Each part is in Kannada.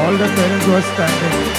all the parents were standing.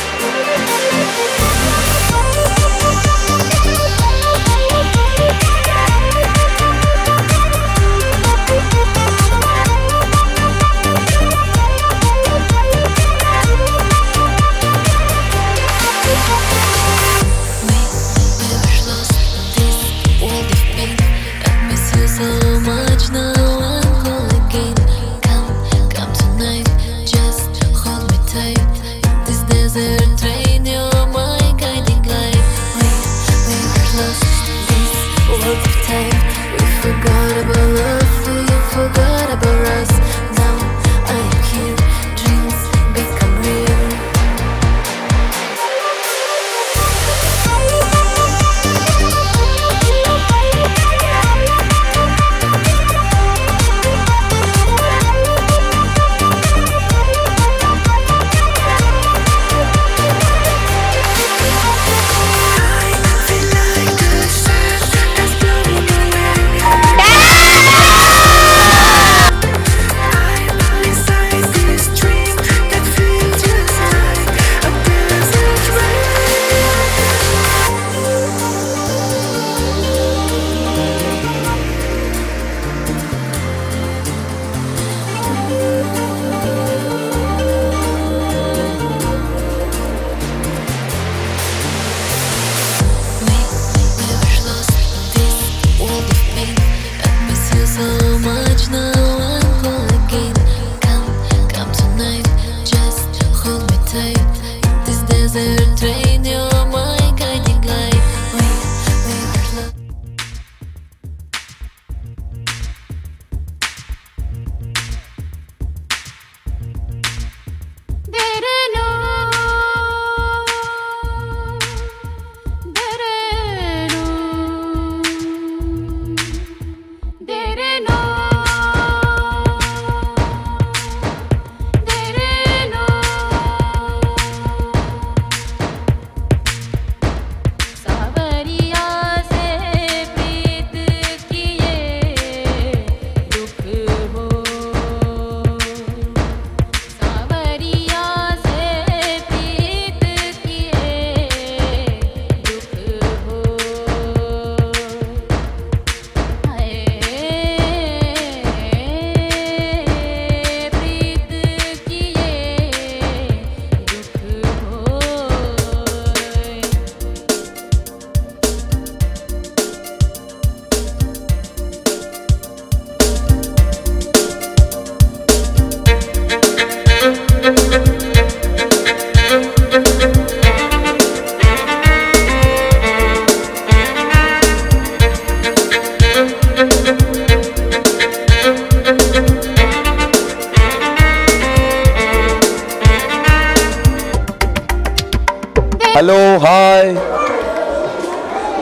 Hello hi.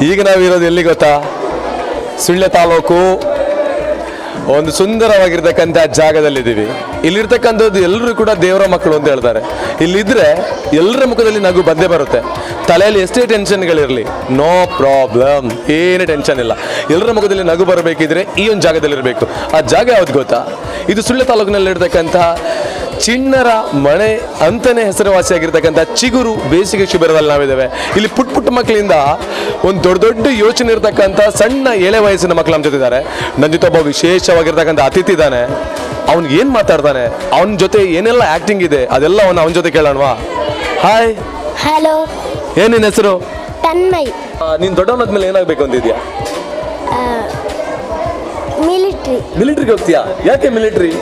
ಈಗ ನಾವಿರೋದು ಎಲ್ಲಿ ಗೊತ್ತಾ? ಸುಳ್ಯ ತಾಲೂಕು ಒಂದು ಸುಂದರವಾಗಿರ್ತಕ್ಕಂಥ ಜಾಗದಲ್ಲಿದ್ದೀವಿ. ಇಲ್ಲಿರ್ತಕ್ಕಂಥದ್ದು ಎಲ್ಲರೂ ಕೂಡ ದೇವರ ಮಕ್ಕಳು ಅಂತ ಹೇಳ್ತಾರೆ. ಇಲ್ಲಿದ್ರೆ ಎಲ್ಲರ ಮುಖದಲ್ಲಿ ನಗು ಬಂದೇ ಬರುತ್ತೆ. ತಲೆಯಲ್ಲಿ ಎಷ್ಟೇ ಟೆನ್ಷನ್ಗಳಿರಲಿ, ನೋ ಪ್ರಾಬ್ಲಮ್, ಏನು ಟೆನ್ಷನ್ ಇಲ್ಲ. ಎಲ್ಲರ ಮುಖದಲ್ಲಿ ನಗು ಬರಬೇಕಿದ್ರೆ ಈ ಒಂದು ಜಾಗದಲ್ಲಿರಬೇಕು. ಆ ಜಾಗ ಯಾವ್ದು ಗೊತ್ತಾ? ಇದು ಸುಳ್ಯ ತಾಲೂಕಿನಲ್ಲಿರ್ತಕ್ಕಂಥ ಚಿಣ್ಣರ ಮನೆ ಅಂತಾನೆ ಹೆಸರುವಾಸಿಯಾಗಿರ್ತಕ್ಕಂಥ ಚಿಗುರು ಬೇಸಿಗೆ ಶಿಬಿರದಲ್ಲಿ ನಾವಿದ್ದೇವೆ. ಇಲ್ಲಿ ಪುಟ್ಟ ಪುಟ್ಟ ಮಕ್ಕಳಿಂದ ಒಂದು ದೊಡ್ಡ ದೊಡ್ಡ ಯೋಚನೆ ಇರ್ತಕ್ಕಂಥ ಸಣ್ಣ ಎಳೆ ವಯಸ್ಸಿನ ಮಕ್ಕಳು ನಮ್ಮ ಜೊತೆ ಇದ್ದಾರೆ. ನನ್ನ ಜೊತೆ ಒಬ್ಬ ವಿಶೇಷವಾಗಿರ್ತಕ್ಕಂಥ ಅತಿಥಿ ಇದ್ದಾನೆ. ಅವ್ನಿಗೆ ಏನು ಮಾತಾಡ್ತಾನೆ, ಅವನ ಜೊತೆ ಏನೆಲ್ಲ ಆ್ಯಕ್ಟಿಂಗ್ ಇದೆ ಅದೆಲ್ಲ ಅವನ ಜೊತೆ ಕೇಳೋಣವಾ? ಹಾಯ್. ಹಲೋ. ಏನು ನಿನ್ನ ಹೆಸರು? ತನ್ಮಯ್. ನೀನು ದೊಡ್ಡವನಾದ್ಮೇಲೆ ಏನಾಗಬೇಕು ಅಂತಿದ್ಯಾ? ಮಿಲಿಟ್ರಿಗೆ ಹೋಗ್ತೀಯಾ? ಯಾಕೆ ಮಿಲಿಟ್ರಿ?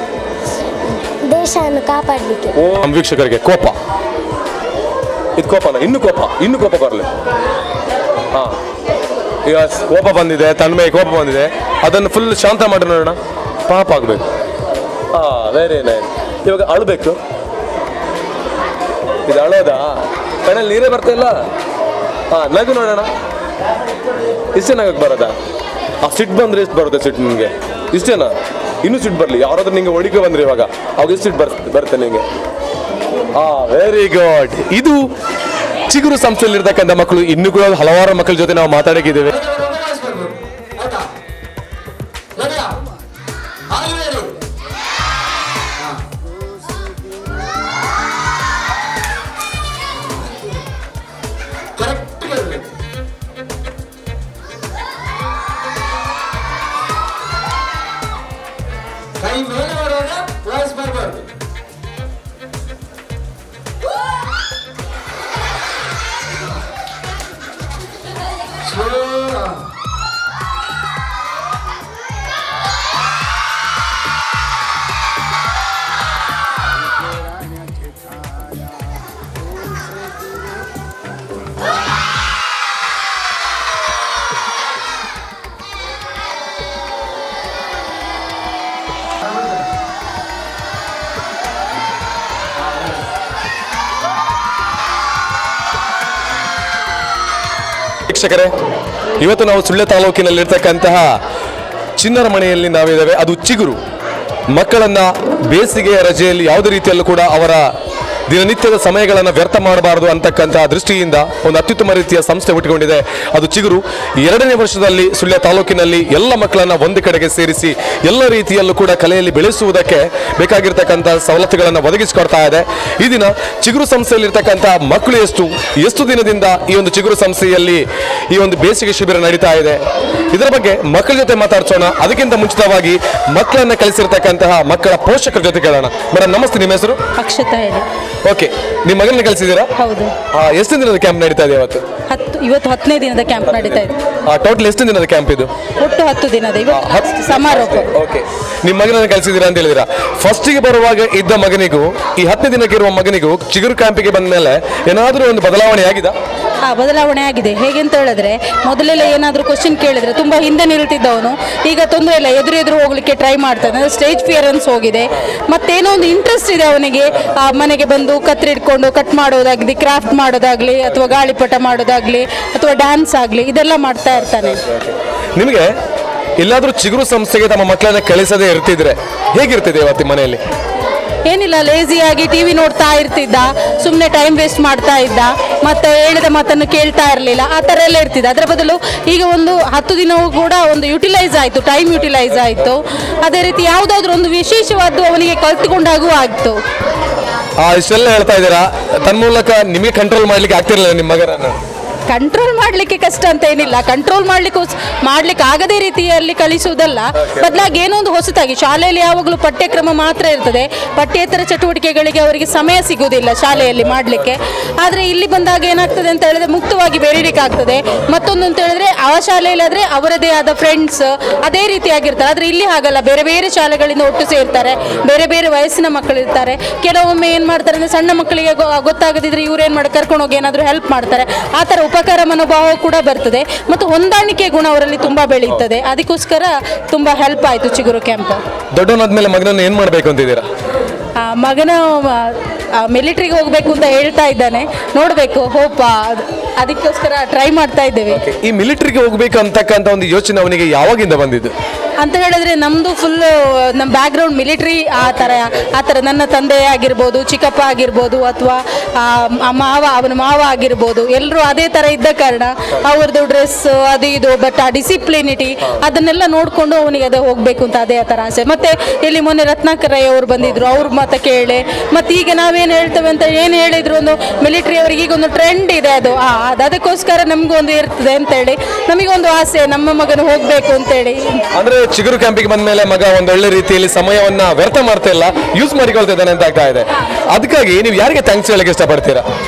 ದೇಶವನ್ನು ಕಾಪಾಡಲಿಕ್ಕೆ. ನಮ್ಮ ವೀಕ್ಷಕರಿಗೆ ಕೋಪ, ಇದು ಕೋಪನ? ಇನ್ನು ಕೋಪ ಬರಲಿ. ಹಾಂ, ಈಗ ಕೋಪ ಬಂದಿದೆ, ತನ್ಮಯ ಕೋಪ ಬಂದಿದೆ, ಅದನ್ನು ಫುಲ್ ಶಾಂತ ಮಾಡಿ ನೋಡೋಣ. ಪಾಪ ಆಗಬೇಕು. ಹಾಂ, ವೆರಿ ನೈಸ್. ಇವಾಗ ಅಳಬೇಕು. ಇದು ಅಳೋದಾ? ಕಣ್ಣಲ್ಲಿ ನೀರೇ ಬರ್ತಾ ಇಲ್ಲ. ಹಾಂ, ನಗು ನೋಡೋಣ. ಇಷ್ಟೇ ನಗಕ್ಕೆ ಬರೋದಾ? ಆ ಸಿಟ್ಟು ಬಂದರೆ ಎಷ್ಟು ಬರುತ್ತೆ ಸಿಟ್ಟು ನಿಮಗೆ? ಇಷ್ಟೇನಾ? ಇನ್ನೂ ಸಿಟ್ಟು ಬರಲಿ. ಯಾರಾದ್ರೂ ನಿಂಗೆ ಒಡಿಕೆ ಬಂದ್ರೆ ಇವಾಗ ಅವಾಗ ಎಷ್ಟು ಸಿಟ್ಟು ಬರುತ್ತೆ ನಿಮಗೆ? Very good. ಇದು ಚಿಗುರು ಸಂಸ್ಥೆಯಲ್ಲಿರ್ತಕ್ಕಂಥ ಮಕ್ಕಳು. ಇನ್ನೂ ಕೂಡ ಹಲವಾರು ಮಕ್ಕಳ ಜೊತೆ ನಾವು ಮಾತಾಡಕ್ಕಿದ್ದೇವೆ. ವೀಕ್ಷಕರೇ, ಇವತ್ತು ನಾವು ಸುಳ್ಯ ತಾಲೂಕಿನಲ್ಲಿರ್ತಕ್ಕಂತಹ ಚಿನ್ನರ ಮನೆಯಲ್ಲಿ ನಾವಿದ್ದೇವೆ. ಅದು ಚಿಗುರು. ಮಕ್ಕಳನ್ನು ಬೇಸಿಗೆಯ ರಜೆಯಲ್ಲಿ ಯಾವುದೇ ರೀತಿಯಲ್ಲೂ ಕೂಡ ಅವರ ದಿನನಿತ್ಯದ ಸಮಯಗಳನ್ನು ವ್ಯರ್ಥ ಮಾಡಬಾರದು ಅಂತಕ್ಕಂತಹ ದೃಷ್ಟಿಯಿಂದ ಒಂದು ಅತ್ಯುತ್ತಮ ರೀತಿಯ ಸಂಸ್ಥೆ ಹುಟ್ಟಿಕೊಂಡಿದೆ. ಅದು ಚಿಗುರು. 2ನೇ ವರ್ಷದಲ್ಲಿ ಸುಳ್ಯ ತಾಲೂಕಿನಲ್ಲಿ ಎಲ್ಲ ಮಕ್ಕಳನ್ನು ಒಂದು ಕಡೆಗೆ ಸೇರಿಸಿ ಎಲ್ಲ ರೀತಿಯಲ್ಲೂ ಕೂಡ ಕಲೆಯಲ್ಲಿ ಬೆಳೆಸುವುದಕ್ಕೆ ಬೇಕಾಗಿರ್ತಕ್ಕಂಥ ಸವಲತ್ತುಗಳನ್ನು ಒದಗಿಸಿಕೊಡ್ತಾ ಇದೆ. ಈ ದಿನ ಚಿಗುರು ಸಂಸ್ಥೆಯಲ್ಲಿರ್ತಕ್ಕಂಥ ಮಕ್ಕಳು ಎಷ್ಟು ದಿನದಿಂದ ಈ ಒಂದು ಚಿಗುರು ಸಂಸ್ಥೆಯಲ್ಲಿ ಈ ಒಂದು ಬೇಸಿಗೆ ಶಿಬಿರ ನಡೀತಾ ಇದೆ, ಇದರ ಬಗ್ಗೆ ಮಕ್ಕಳ ಜೊತೆ ಮಾತಾಡ್ಸೋಣ. ಅದಕ್ಕಿಂತ ಮುಂಚಿತವಾಗಿ ಮಕ್ಕಳನ್ನು ಕಲಿಸಿರ್ತಕ್ಕಂತಹ ಮಕ್ಕಳ ಪೋಷಕರ ಜೊತೆ ಕೇಳೋಣ. ಮೇಡಮ್ ನಮಸ್ತೆ, ನಿಮ್ಮ ಹೆಸರು? ಅಕ್ಷತಾ ಹೇಳಿ. ಓಕೆ, ನಿಮ್ಮ ಮಗನ ಕಲಿಸಿದ್ದೀರಾ? ಹೌದು. ಎಷ್ಟು ದಿನದ ಕ್ಯಾಂಪ್ ನಡೀತಾ ಇದೆ ಇವತ್ತು? ಇವತ್ತು 10ನೇ ದಿನದ ಕ್ಯಾಂಪ್ ನಡೀತಾ ಇದೆ. ಟೋಟಲ್ ಎಷ್ಟು ದಿನದ ಕ್ಯಾಂಪ್ ಇದು? ಒಟ್ಟು 10 ದಿನದ. ಇವತ್ತು ಸಮಾರೋಪ. ಓಕೆ, ನಿಮ್ಮ ಮಗನನ್ನು ಕಲಿಸಿದ್ದೀರಾ ಅಂತ ಹೇಳಿದಿರಾ. ಫಸ್ಟಿಗೆ ಬರುವಾಗ ಇದ್ದ ಮಗನಿಗೂ ಈ 10ನೇ ದಿನಕ್ಕೆ ಇರುವ ಮಗನಿಗೂ ಚಿಗುರು ಕ್ಯಾಂಪಿಗೆ ಬಂದ ಮೇಲೆ ಏನಾದರೂ ಒಂದು ಬದಲಾವಣೆ ಆಗಿದೆ? ಬದಲಾವಣೆ ಆಗಿದೆ. ಹೇಗೆ ಅಂತ ಹೇಳಿದ್ರೆ, ಮೊದಲೆಲ್ಲ ಏನಾದರೂ ಕ್ವಶನ್ ಕೇಳಿದ್ರೆ ತುಂಬಾ ಹಿಂದೆ ನಿಲ್ತಿದ್ದವನು ಈಗ ತೊಂದರೆ ಇಲ್ಲ, ಎದುರು ಹೋಗ್ಲಿಕ್ಕೆ ಟ್ರೈ ಮಾಡ್ತಾನೆ. ಸ್ಟೇಜ್ ಫಿಯರೆನ್ಸ್ ಹೋಗಿದೆ. ಮತ್ತೇನೋ ಒಂದು ಇಂಟ್ರೆಸ್ಟ್ ಇದೆ ಅವನಿಗೆ. ಮನೆಗೆ ಬಂದು ಕತ್ರಿ ಇಟ್ಕೊಂಡು ಕಟ್ ಮಾಡೋದಾಗಲಿ, ಕ್ರಾಫ್ಟ್ ಮಾಡೋದಾಗ್ಲಿ, ಅಥವಾ ಗಾಳಿಪಟ ಮಾಡೋದಾಗ್ಲಿ, ಅಥವಾ ಡ್ಯಾನ್ಸ್ ಆಗಲಿ, ಇದೆಲ್ಲ ಮಾಡ್ತಾ ಇರ್ತಾನೆ. ನಿಮಗೆ ಎಲ್ಲಾದರೂ ಚಿಗುರು ಸಂಸ್ಥೆಗೆ ತಮ್ಮ ಮಕ್ಕಳನ್ನ ಕಳಿಸದೇ ಇರ್ತಿದ್ರೆ ಹೇಗಿರ್ತಿದೆ ಇವತ್ತು ಮನೆಯಲ್ಲಿ? ಏನಿಲ್ಲ, ಲೇಸಿಯಾಗಿ ಟಿವಿ ನೋಡ್ತಾ ಇರ್ತಿದ್ದ, ಸುಮ್ಮನೆ ಟೈಮ್ ವೇಸ್ಟ್ ಮಾಡ್ತಾ ಇದ್ದ, ಮತ್ತೆ ಹೇಳಿದ ಮಾತನ್ನು ಕೇಳ್ತಾ ಇರಲಿಲ್ಲ, ಆ ಥರ ಎಲ್ಲ ಇರ್ತಿದ್ದ. ಅದರ ಬದಲು ಈಗ ಒಂದು 10 ದಿನವೂ ಕೂಡ ಒಂದು ಯುಟಿಲೈಸ್ ಆಯಿತು, ಟೈಮ್ ಯುಟಿಲೈಸ್ ಆಯಿತು. ಅದೇ ರೀತಿ ಯಾವುದಾದ್ರೂ ಒಂದು ವಿಶೇಷವಾದ್ದು ಅವನಿಗೆ ಕಲ್ತುಕೊಂಡಾಗೂ ಆಗ್ತು. ಇಷ್ಟೆಲ್ಲ ಹೇಳ್ತಾ ಇದ್ದೀರಾ, ತನ್ಮೂಲಕ ನಿಮಗೆ ಕಂಟ್ರೋಲ್ ಮಾಡ್ಲಿಕ್ಕೆ ಆಗ್ತಿರಲಿಲ್ಲ ನಿಮ್ಮ ಮಗನನ್ನು? ಕಂಟ್ರೋಲ್ ಮಾಡಲಿಕ್ಕೆ ಕಷ್ಟ ಅಂತ ಏನಿಲ್ಲ. ಕಂಟ್ರೋಲ್ ಮಾಡ್ಲಿಕ್ಕೆ ಆಗದೇ ರೀತಿಯಲ್ಲಿ ಕಲಿಸುವುದಲ್ಲ, ಬದಲಾಗಿ ಏನೋ ಒಂದು ಹೊಸತಾಗಿ. ಶಾಲೆಯಲ್ಲಿ ಯಾವಾಗಲೂ ಪಠ್ಯಕ್ರಮ ಮಾತ್ರ ಇರ್ತದೆ, ಪಠ್ಯೇತರ ಚಟುವಟಿಕೆಗಳಿಗೆ ಅವರಿಗೆ ಸಮಯ ಸಿಗುವುದಿಲ್ಲ ಶಾಲೆಯಲ್ಲಿ ಮಾಡಲಿಕ್ಕೆ. ಆದರೆ ಇಲ್ಲಿ ಬಂದಾಗ ಏನಾಗ್ತದೆ ಅಂತ ಹೇಳಿದ್ರೆ ಮುಕ್ತವಾಗಿ ಬೆರೀಲಿಕ್ಕೆ ಆಗ್ತದೆ. ಮತ್ತೊಂದು ಅಂತ ಹೇಳಿದ್ರೆ, ಆ ಶಾಲೆಯಲ್ಲಿ ಆದರೆ ಅವರದೇ ಆದ ಫ್ರೆಂಡ್ಸ್ ಅದೇ ರೀತಿಯಾಗಿರ್ತಾರೆ. ಆದರೆ ಇಲ್ಲಿ ಹಾಗಲ್ಲ, ಬೇರೆ ಬೇರೆ ಶಾಲೆಗಳಿಂದ ಒಟ್ಟು ಸೇರ್ತಾರೆ, ಬೇರೆ ಬೇರೆ ವಯಸ್ಸಿನ ಮಕ್ಕಳಿರ್ತಾರೆ. ಕೆಲವೊಮ್ಮೆ ಏನು ಮಾಡ್ತಾರೆ ಅಂದರೆ, ಸಣ್ಣ ಮಕ್ಕಳಿಗೆ ಗೊತ್ತಾಗದಿದ್ರೆ ಇವ್ರು ಏನು ಮಾಡಿ ಕರ್ಕೊಂಡು ಹೋಗಿ ಏನಾದರೂ ಹೆಲ್ಪ್ ಮಾಡ್ತಾರೆ. ಆ ಥರ ಉಪಕಾರ ಮನೋಭಾವ ಕೂಡ ಬರ್ತದೆ, ಮತ್ತು ಹೊಂದಾಣಿಕೆ ಗುಣ ಅವರಲ್ಲಿ ತುಂಬಾ ಬೆಳೆಯುತ್ತದೆ. ಅದಕ್ಕೋಸ್ಕರ ತುಂಬಾ ಹೆಲ್ಪ್ ಆಯಿತು ಚಿಗುರು ಕ್ಯಾಂಪ್. ದೊಡ್ಡವನಾದ್ಮೇಲೆ ಮಗನನ್ನು ಏನು ಮಾಡಬೇಕು ಅಂತಿದ್ದೀರಾ? ಮಗನ ಮಿಲಿಟ್ರಿಗೆ ಹೋಗಬೇಕು ಅಂತ ಹೇಳ್ತಾ ಇದ್ದಾನೆ, ನೋಡಬೇಕು, ಹೋಪ. ಅದಕ್ಕೋಸ್ಕರ ಟ್ರೈ ಮಾಡ್ತಾ ಇದ್ದೇವೆ. ಈ ಮಿಲಿಟರಿಗೆ ಹೋಗ್ಬೇಕು ಅಂತಕ್ಕಂಥ ಒಂದು ಯೋಚನೆ ಅವನಿಗೆ ಯಾವಾಗಿಂದ ಬಂದಿದ್ದು ಅಂತ ಹೇಳಿದ್ರೆ, ನಮ್ಮದು ಫುಲ್ಲು ನಮ್ಮ ಬ್ಯಾಕ್ಗ್ರೌಂಡ್ ಮಿಲಿಟ್ರಿ. ಆ ಥರ ನನ್ನ ತಂದೆ ಆಗಿರ್ಬೋದು, ಚಿಕ್ಕಪ್ಪ ಆಗಿರ್ಬೋದು, ಅಥವಾ ಅವನ ಮಾವ ಆಗಿರ್ಬೋದು, ಎಲ್ಲರೂ ಅದೇ ಥರ ಇದ್ದ ಕಾರಣ ಅವ್ರದ್ದು ಡ್ರೆಸ್ ಅದು ಇದು, ಬಟ್ ಆ ಡಿಸಿಪ್ಲಿನಿಟಿ ಅದನ್ನೆಲ್ಲ ನೋಡಿಕೊಂಡು ಅವನಿಗೆ ಅದೇ ಹೋಗಬೇಕು ಅಂತ ಅದೇ ಥರ ಆಸೆ. ಮತ್ತು ಇಲ್ಲಿ ಮೊನ್ನೆ ರತ್ನಾಕರ್ ರೈ ಅವರು ಬಂದಿದ್ರು, ಅವ್ರ ಮಾತು ಕೇಳಿ, ಮತ್ತು ಈಗ ನಾವೇನು ಹೇಳ್ತೇವೆ ಅಂತ ಏನು ಹೇಳಿದ್ರು, ಒಂದು ಮಿಲಿಟ್ರಿ ಅವರಿಗೆ ಈಗ ಒಂದು ಟ್ರೆಂಡ್ ಇದೆ, ಅದಕ್ಕೋಸ್ಕರ ನಮಗೊಂದು ಇರ್ತದೆ ಅಂತೇಳಿ ನಮಗೊಂದು ಆಸೆ, ನಮ್ಮ ಮಗನು ಹೋಗಬೇಕು ಅಂತೇಳಿ. ಅಂದ್ರೆ ಚಿಗುರು ಕ್ಯಾಂಪಿಗೆ ಬಂದ ಮೇಲೆ ಮಗ ಒಂದು ಒಳ್ಳೆ ರೀತಿಯಲ್ಲಿ ಸಮಯವನ್ನ ವ್ಯರ್ಥ ಮಾಡ್ತಾ ಇಲ್ಲ, ಯೂಸ್ ಮಾಡಿಕೊಳ್ತಾ ಇದ್ದಾನೆ ಅಂತ ಆಗ್ತಾ ಇದೆ. ಅದಕ್ಕಾಗಿ ನೀವು ಯಾರಿಗೆ ಥ್ಯಾಂಕ್ಸ್ ಹೇಳಕ್ಕೆ ಇಷ್ಟಪಡ್ತೀರಾ?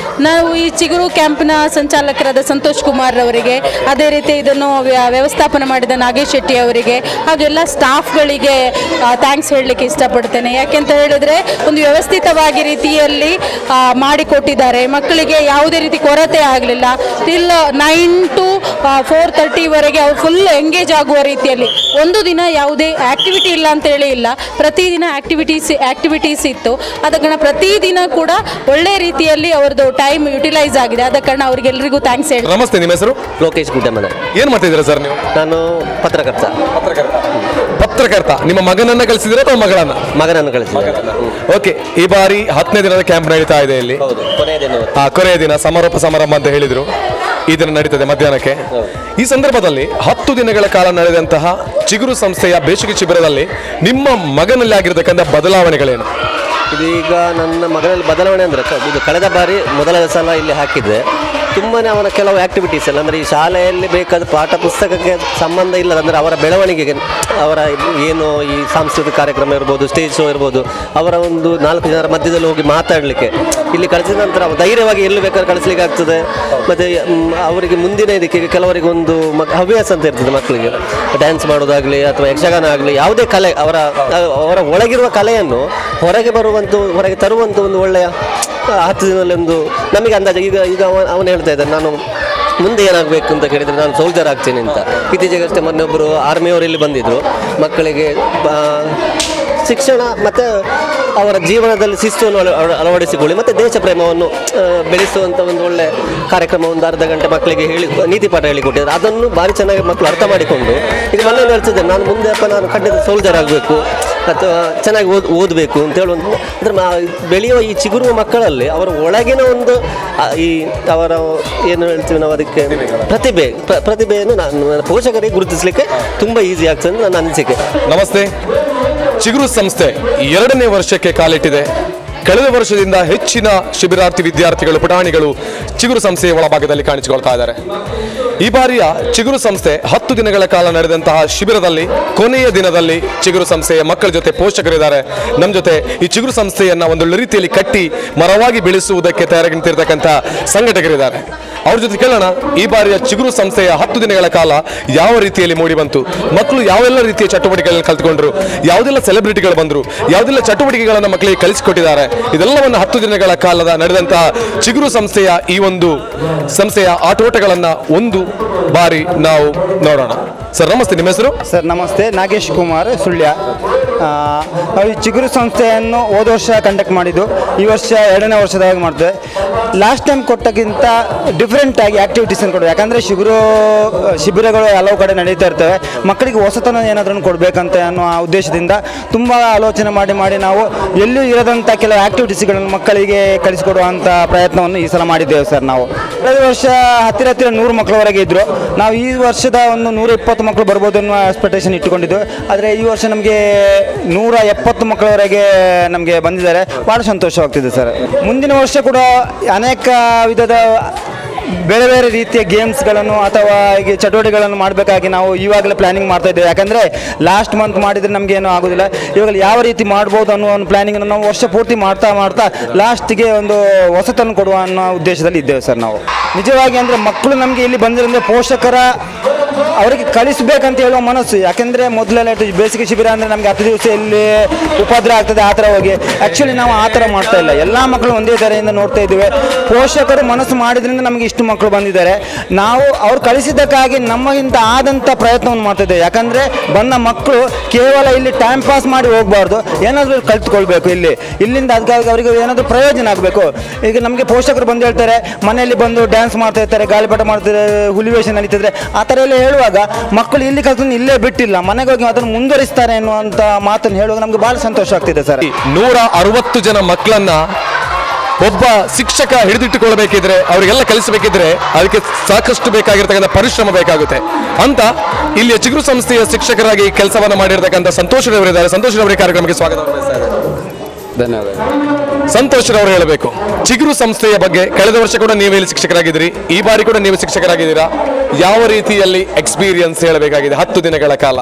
ನಾವು ಈ ಚಿಗುರು ಕ್ಯಾಂಪ್ನ ಸಂಚಾಲಕರಾದ ಸಂತೋಷ್ ಕುಮಾರ್ ಅವರಿಗೆ, ಅದೇ ರೀತಿ ಇದನ್ನು ವ್ಯವಸ್ಥಾಪನೆ ಮಾಡಿದ ನಾಗೇಶ್ ಶೆಟ್ಟಿ ಅವರಿಗೆ, ಹಾಗೆಲ್ಲ ಸ್ಟಾಫ್ಗಳಿಗೆ ಥ್ಯಾಂಕ್ಸ್ ಹೇಳಲಿಕ್ಕೆ ಇಷ್ಟಪಡ್ತೇನೆ. ಯಾಕೆಂತ ಹೇಳಿದ್ರೆ, ಒಂದು ವ್ಯವಸ್ಥಿತವಾಗಿ ರೀತಿಯಲ್ಲಿ ಮಾಡಿಕೊಟ್ಟಿದ್ದಾರೆ. ಮಕ್ಕಳಿಗೆ ಯಾವುದೇ ರೀತಿ ಕೊರತೆ ಆಗಲಿಲ್ಲ. ಟಿಲ್ 9 to 4:30ವರೆಗೆ ಅವ್ರು ಫುಲ್ ಎಂಗೇಜ್ ಆಗುವ ರೀತಿಯಲ್ಲಿ. ಒಂದು ದಿನ ಯಾವುದೇ ಆಕ್ಟಿವಿಟಿ ಇಲ್ಲ ಅಂತೇಳಿ ಇಲ್ಲ, ಪ್ರತಿದಿನ ಆಕ್ಟಿವಿಟೀಸ್ ಇತ್ತು. ಆದ ಕಾರಣ ಪ್ರತಿದಿನ ಕೂಡ ಒಳ್ಳೆ ರೀತಿಯಲ್ಲಿ ಅವ್ರದ್ದು ಟೈಮ್ ಯುಟಿಲೈಸ್ ಆಗಿದೆ. ಆದ ಕಾರಣ ಅವರಿಗೆಲ್ಲರಿಗೂ ಥ್ಯಾಂಕ್ಸ್ ಹೇಳಿ. ನಮಸ್ತೆ, ನಿಮ್ಮ ಹೆಸರು? ಲೋಕೇಶ್ ಗುಡ್ಡಮನೆ. ಏನು ಮಾಡ್ತಿದ್ದೀರಾ ಸರ್ ನೀವು? ನಾನು ಪತ್ರಕರ್ತ. ನಿಮ್ಮ ಮಗನನ್ನ ಕಳಿಸಿದ್ರೆ ಅಥವಾ ಮಗಳನ್ನ? ಮಗನನ್ನು ಕಳಿಸಿದೆ. ಓಕೆ, ಈ ಬಾರಿ 10ನೇ ದಿನದ ಕ್ಯಾಂಪ್ ನಡೀತಾ ಇದೆ ಇಲ್ಲಿ. ಹೌದು, ಕೊನೆಯ ದಿನ ಸಮಾರೋಪ ಸಮಾರಂಭ ಅಂತ ಹೇಳಿದ್ರು. ಈ ದಿನ ನಡೀತದೆ ಮಧ್ಯಾಹ್ನಕ್ಕೆ. ಈ ಸಂದರ್ಭದಲ್ಲಿ 10 ದಿನಗಳ ಕಾಲ ನಡೆದಂತಹ ಚಿಗುರು ಸಂಸ್ಥೆಯ ಬೇಸಿಗೆ ಶಿಬಿರದಲ್ಲಿ ನಿಮ್ಮ ಮಗನಲ್ಲಿ ಆಗಿರತಕ್ಕಂಥ ಬದಲಾವಣೆಗಳೇನು? ಇದೀಗ ನನ್ನ ಮಗನಲ್ಲಿ ಬದಲಾವಣೆ ಅಂದರೆ, ಇದು ಕಳೆದ ಬಾರಿ ಮೊದಲ ಸಲ ಇಲ್ಲಿ ಹಾಕಿದ್ದೆ. ತುಂಬಾ ಅವನ ಕೆಲವು ಆ್ಯಕ್ಟಿವಿಟೀಸ್ ಎಲ್ಲ, ಅಂದರೆ ಈ ಶಾಲೆಯಲ್ಲಿ ಬೇಕಾದ ಪಾಠ ಪುಸ್ತಕಕ್ಕೆ ಸಂಬಂಧ ಇಲ್ಲದ, ಅಂದರೆ ಅವರ ಬೆಳವಣಿಗೆಗೆ, ಅವರ ಏನು ಈ ಸಾಂಸ್ಕೃತಿಕ ಕಾರ್ಯಕ್ರಮ ಇರ್ಬೋದು, ಸ್ಟೇಜ್ ಶೋ ಇರ್ಬೋದು, ಅವರ ಒಂದು 4 ಜನರ ಮಧ್ಯದಲ್ಲಿ ಹೋಗಿ ಮಾತಾಡಲಿಕ್ಕೆ ಇಲ್ಲಿ ಕಳಿಸಿದ ನಂತರ ಧೈರ್ಯವಾಗಿ ಎಲ್ಲಿ ಬೇಕಾದ್ರೆ ಕಳಿಸ್ಲಿಕ್ಕೆ ಆಗ್ತದೆ. ಮತ್ತು ಅವರಿಗೆ ಮುಂದಿನ ಇದಕ್ಕೆ ಕೆಲವರಿಗೆ ಒಂದು ಹವ್ಯಾಸ ಅಂತ ಇರ್ತದೆ ಮಕ್ಕಳಿಗೆ, ಡ್ಯಾನ್ಸ್ ಮಾಡೋದಾಗಲಿ ಅಥವಾ ಯಕ್ಷಗಾನ ಆಗಲಿ, ಯಾವುದೇ ಕಲೆ ಅವರ ಒಳಗಿರುವ ಕಲೆಯನ್ನು ಹೊರಗೆ ತರುವಂಥ ಒಂದು ಒಳ್ಳೆಯ 10 ದಿನದಲ್ಲಿ ಒಂದು ನಮಗೆ ಅಂದಾಜು. ಈಗ ಅವನು ಹೇಳ್ತಾ ಇದ್ದಾನೆ, ನಾನು ಮುಂದೆ ಏನಾಗಬೇಕು ಅಂತ ಕೇಳಿದರೆ ನಾನು ಸೋಲ್ಜರ್ ಆಗ್ತೀನಿ ಅಂತ. ಇತ್ತೀಚೆಗಷ್ಟೇ ಮೊನ್ನೆ ಒಬ್ಬರು ಆರ್ಮಿಯವರು ಇಲ್ಲಿ ಬಂದಿದ್ದರು, ಮಕ್ಕಳಿಗೆ ಶಿಕ್ಷಣ ಮತ್ತು ಅವರ ಜೀವನದಲ್ಲಿ ಶಿಸ್ತನ್ನು ಅಳವಡಿಸಿಕೊಳ್ಳಿ ಮತ್ತು ದೇಶ ಪ್ರೇಮವನ್ನು ಬೆಳೆಸುವಂಥ ಒಂದು ಒಳ್ಳೆ ಕಾರ್ಯಕ್ರಮ ಒಂದು ಅರ್ಧ ಗಂಟೆ ಮಕ್ಕಳಿಗೆ ನೀತಿ ಪಾಠ ಹೇಳಿಕೊಟ್ಟಿದ್ದಾರೆ. ಅದನ್ನು ಭಾರಿ ಚೆನ್ನಾಗಿ ಮಕ್ಕಳು ಅರ್ಥ ಮಾಡಿಕೊಂಡು ಈಗ ಮನೆ ಹೇಳ್ತಿದ್ದೇನೆ, ನಾನು ಮುಂದೆ ನಾನು ಖಂಡಿತ ಸೋಲ್ಜರ್ ಆಗಬೇಕು ಅಥವಾ ಚೆನ್ನಾಗಿ ಓದಬೇಕು ಅಂತ ಹೇಳುವಂಥ ಅಂದರೆ ಬೆಳೆಯುವ ಈ ಚಿಗುರುವ ಮಕ್ಕಳಲ್ಲಿ ಅವರ ಒಳಗಿನ ಒಂದು ಈ ಅವರ ಏನು ಹೇಳ್ತೀವಿ ನಾವು ಅದಕ್ಕೆ ಪ್ರತಿಭೆಯನ್ನು ನಾನು ಪೋಷಕರಿಗೆ ಗುರುತಿಸಲಿಕ್ಕೆ ತುಂಬ ಈಸಿ ಆಗ್ತದೆ ಅಂತ ನನ್ನ ಅನಿಸಿಕೆ. ನಮಸ್ತೆ. ಚಿಗುರು ಸಂಸ್ಥೆ 2ನೇ ವರ್ಷಕ್ಕೆ ಕಾಲಿಟ್ಟಿದೆ. ಕಳೆದ ವರ್ಷದಿಂದ ಹೆಚ್ಚಿನ ಶಿಬಿರಾರ್ಥಿ ವಿದ್ಯಾರ್ಥಿಗಳು ಪುಟಾಣಿಗಳು ಚಿಗುರು ಸಂಸ್ಥೆಯ ಒಳಭಾಗದಲ್ಲಿ ಕಾಣಿಸಿಕೊಳ್ತಾ ಇದ್ದಾರೆ. ಈ ಬಾರಿಯ ಚಿಗುರು ಸಂಸ್ಥೆ 10 ದಿನಗಳ ಕಾಲ ನಡೆದಂತಹ ಶಿಬಿರದಲ್ಲಿ ಕೊನೆಯ ದಿನದಲ್ಲಿ ಚಿಗುರು ಸಂಸ್ಥೆಯ ಮಕ್ಕಳ ಜೊತೆ ಪೋಷಕರಿದ್ದಾರೆ. ನಮ್ಮ ಜೊತೆ ಈ ಚಿಗುರು ಸಂಸ್ಥೆಯನ್ನ ಒಂದೊಳ್ಳೆ ರೀತಿಯಲ್ಲಿ ಕಟ್ಟಿ ಮರವಾಗಿ ಬೆಳೆಸುವುದಕ್ಕೆ ತಯಾರಾಗಿ ನಿಂತಿರತಕ್ಕಂಥ ಸಂಘಟಕರಿದ್ದಾರೆ. ಅವ್ರ ಜೊತೆ ಕೇಳೋಣ, ಈ ಬಾರಿಯ ಚಿಗುರು ಸಂಸ್ಥೆಯ 10 ದಿನಗಳ ಕಾಲ ಯಾವ ರೀತಿಯಲ್ಲಿ ಮೂಡಿ ಬಂತು, ಮಕ್ಕಳು ಯಾವೆಲ್ಲ ರೀತಿಯ ಚಟುವಟಿಕೆಗಳನ್ನು ಕಲ್ತ್ಕೊಂಡ್ರು, ಯಾವುದೆಲ್ಲ ಸೆಲೆಬ್ರಿಟಿಗಳು ಬಂದರು, ಯಾವುದೆಲ್ಲ ಚಟುವಟಿಕೆಗಳನ್ನು ಮಕ್ಕಳಿಗೆ ಕಲಿಸಿಕೊಟ್ಟಿದ್ದಾರೆ, ಇದೆಲ್ಲವನ್ನು 10 ದಿನಗಳ ಕಾಲದ ನಡೆದಂತಹ ಚಿಗುರು ಸಂಸ್ಥೆಯ ಈ ಒಂದು ಸಂಸ್ಥೆಯ ಆಟೋಟಗಳನ್ನು ಒಂದು ಬಾರಿ ನಾವು ನೋಡೋಣ. ಸರ್ ನಮಸ್ತೆ, ನಿಮ್ಮ ಹೆಸರು? ಸರ್ ನಮಸ್ತೆ, ನಾಗೇಶ್ ಕುಮಾರ್ ಸುಳ್ಯ. ನಾವು ಈ ಚಿಗುರು ಸಂಸ್ಥೆಯನ್ನು ಹೋದ ವರ್ಷ ಕಂಡಕ್ಟ್ ಮಾಡಿದ್ದು, ಈ ವರ್ಷ 2ನೇ ವರ್ಷದಾಗ ಮಾಡ್ತೇವೆ. ಲಾಸ್ಟ್ ಟೈಮ್ ಕೊಟ್ಟಕ್ಕಿಂತ ಡಿಫ್ರೆಂಟ್ ಆಗಿ ಆ್ಯಕ್ಟಿವಿಟೀಸನ್ನು ಕೊಡೋದು. ಯಾಕಂದರೆ ಶಿಬಿರಗಳು ಹಲವು ಕಡೆ ನಡೀತಾ ಇರ್ತವೆ, ಮಕ್ಕಳಿಗೆ ಹೊಸತನ ಏನಾದ್ರೂ ಕೊಡಬೇಕಂತ ಅನ್ನೋ ಉದ್ದೇಶದಿಂದ ತುಂಬ ಆಲೋಚನೆ ಮಾಡಿ ನಾವು ಎಲ್ಲೂ ಇರದಂಥ ಕೆಲವು ಆ್ಯಕ್ಟಿವಿಟೀಸ್ಗಳನ್ನು ಮಕ್ಕಳಿಗೆ ಕಲಿಸಿಕೊಡುವಂಥ ಪ್ರಯತ್ನವನ್ನು ಈ ಸಲ ಮಾಡಿದ್ದೇವೆ ಸರ್. ನಾವು ಕಳೆದ ವರ್ಷ ಹತ್ತಿರ 100 ಮಕ್ಕಳವರೆಗೆ ಇದ್ದರು. ನಾವು ಈ ವರ್ಷದ ಒಂದು 120 ಮಕ್ಕಳು ಬರ್ಬೋದು ಅನ್ನೋ ಎಕ್ಸ್ಪೆಕ್ಟೇಷನ್ ಇಟ್ಟುಕೊಂಡಿದ್ದು. ಆದರೆ ಈ ವರ್ಷ ನಮಗೆ 170 ಮಕ್ಕಳವರೆಗೆ ನಮಗೆ ಬಂದಿದ್ದಾರೆ. ಭಾಳ ಸಂತೋಷವಾಗ್ತಿದೆ ಸರ್. ಮುಂದಿನ ವರ್ಷ ಕೂಡ ಅನೇಕ ವಿಧದ ಬೇರೆ ಬೇರೆ ರೀತಿಯ ಗೇಮ್ಸ್ಗಳನ್ನು ಅಥವಾ ಹೀಗೆ ಚಟುವಟಿಕೆಗಳನ್ನು ಮಾಡಬೇಕಾಗಿ ನಾವು ಇವಾಗಲೇ ಪ್ಲ್ಯಾನಿಂಗ್ ಮಾಡ್ತಾ ಇದ್ದೇವೆ. ಯಾಕಂದರೆ ಲಾಸ್ಟ್ ಮಂತ್ ಮಾಡಿದರೆ ನಮಗೇನೂ ಆಗೋದಿಲ್ಲ. ಇವಾಗ ಯಾವ ರೀತಿ ಮಾಡ್ಬೋದು ಅನ್ನೋ ಒಂದು ಪ್ಲ್ಯಾನಿಂಗನ್ನು ನಾವು ವರ್ಷ ಪೂರ್ತಿ ಮಾಡ್ತಾ ಲಾಸ್ಟಿಗೆ ಒಂದು ಹೊಸತನ್ನು ಕೊಡುವ ಅನ್ನೋ ಉದ್ದೇಶದಲ್ಲಿ ಇದ್ದೇವೆ ಸರ್. ನಾವು ನಿಜವಾಗಿ ಅಂದರೆ ಮಕ್ಕಳು ನಮಗೆ ಇಲ್ಲಿ ಬಂದಿರೋದ್ರೆ ಪೋಷಕರ ಅವರಿಗೆ ಕಲಿಸಬೇಕಂತ ಹೇಳುವ ಮನಸ್ಸು. ಯಾಕೆಂದರೆ ಮೊದಲೆಲ್ಲ ಬೇಸಿಗೆ ಶಿಬಿರ ಅಂದರೆ ನಮಗೆ 10 ದಿವಸ ಇಲ್ಲಿ ಉಪದ್ರ ಆಗ್ತದೆ ಆ ಥರ ಹೋಗಿ. ಆ್ಯಕ್ಚುಲಿ ನಾವು ಆ ಥರ ಮಾಡ್ತಾ ಇಲ್ಲ. ಎಲ್ಲ ಮಕ್ಕಳು ಒಂದೇ ಥರದಿಂದ ನೋಡ್ತಾ ಇದ್ದೇವೆ. ಪೋಷಕರು ಮನಸ್ಸು ಮಾಡಿದ್ರಿಂದ ನಮಗೆ ಇಷ್ಟು ಮಕ್ಕಳು ಬಂದಿದ್ದಾರೆ. ನಾವು ಅವ್ರು ಕಲಿಸಿದ್ದಕ್ಕಾಗಿ ನಮಗಿಂತ ಆದಂಥ ಪ್ರಯತ್ನವನ್ನು ಮಾಡ್ತಿದ್ದೇವೆ. ಯಾಕಂದರೆ ಬಂದ ಮಕ್ಕಳು ಕೇವಲ ಇಲ್ಲಿ ಟೈಮ್ ಪಾಸ್ ಮಾಡಿ ಹೋಗಬಾರ್ದು, ಏನಾದರೂ ಕಲಿತ್ಕೊಳ್ಬೇಕು. ಇಲ್ಲಿಂದ ಅದಕ್ಕಾಗಿ ಅವರಿಗೆ ಏನಾದರೂ ಪ್ರಯೋಜನ ಆಗಬೇಕು. ಈಗ ನಮಗೆ ಪೋಷಕರು ಬಂದು ಹೇಳ್ತಾರೆ, ಮನೆಯಲ್ಲಿ ಬಂದು ಡ್ಯಾನ್ಸ್ ಮಾಡ್ತಾ ಇರ್ತಾರೆ, ಗಾಳಿಪಟ ಮಾಡ್ತಾರೆ, ಹುಲಿವೇಷ ನಡೀತಿದ್ರೆ, ಆ ಥರ ಎಲ್ಲ ಹೇಳುವಾಗ ಮಕ್ಕಳು ಇಲ್ಲಿ ಕಲ್ತು ಇಲ್ಲೇ ಬಿಟ್ಟಿಲ್ಲ, ಮನೆಗೆ ಹೋಗಿ ಅದನ್ನು ಮುಂದುವರಿಸ್ತಾರೆ ಎನ್ನುವಂಥ ಮಾತನ್ನು ಹೇಳುವಾಗ ನಮಗೆ ಭಾಳ ಸಂತೋಷ ಆಗ್ತಿದೆ ಸರ್. 160 ಜನ ಮಕ್ಕಳನ್ನ ಒಬ್ಬ ಶಿಕ್ಷಕ ಹಿಡಿದಿಟ್ಟುಕೊಳ್ಬೇಕಿದ್ರೆ, ಅವರಿಗೆಲ್ಲ ಕಲಿಸಬೇಕಿದ್ರೆ ಅದಕ್ಕೆ ಸಾಕಷ್ಟು ಬೇಕಾಗಿರ್ತಕ್ಕಂಥ ಪರಿಶ್ರಮ ಬೇಕಾಗುತ್ತೆ ಅಂತ ಇಲ್ಲಿಯ ಚಿಗುರು ಸಂಸ್ಥೆಯ ಶಿಕ್ಷಕರಾಗಿ ಕೆಲಸವನ್ನು ಮಾಡಿರ್ತಕ್ಕಂಥ ಸಂತೋಷರವರಿದ್ದಾರೆ. ಸಂತೋಷರವರಿಗೆ ಕಾರ್ಯಕ್ರಮಕ್ಕೆ ಸ್ವಾಗತ. ಧನ್ಯವಾದ. ಸಂತೋಷರವರು ಹೇಳಬೇಕು, ಚಿಗುರು ಸಂಸ್ಥೆಯ ಬಗ್ಗೆ ಕಳೆದ ವರ್ಷ ಕೂಡ ನೀವು ಇಲ್ಲಿ ಶಿಕ್ಷಕರಾಗಿದ್ದೀರಿ, ಈ ಬಾರಿ ಕೂಡ ನೀವು ಶಿಕ್ಷಕರಾಗಿದ್ದೀರಾ. ಯಾವ ರೀತಿಯಲ್ಲಿ ಎಕ್ಸ್ಪೀರಿಯನ್ಸ್ ಹೇಳಬೇಕಾಗಿದೆ 10 ದಿನಗಳ ಕಾಲ?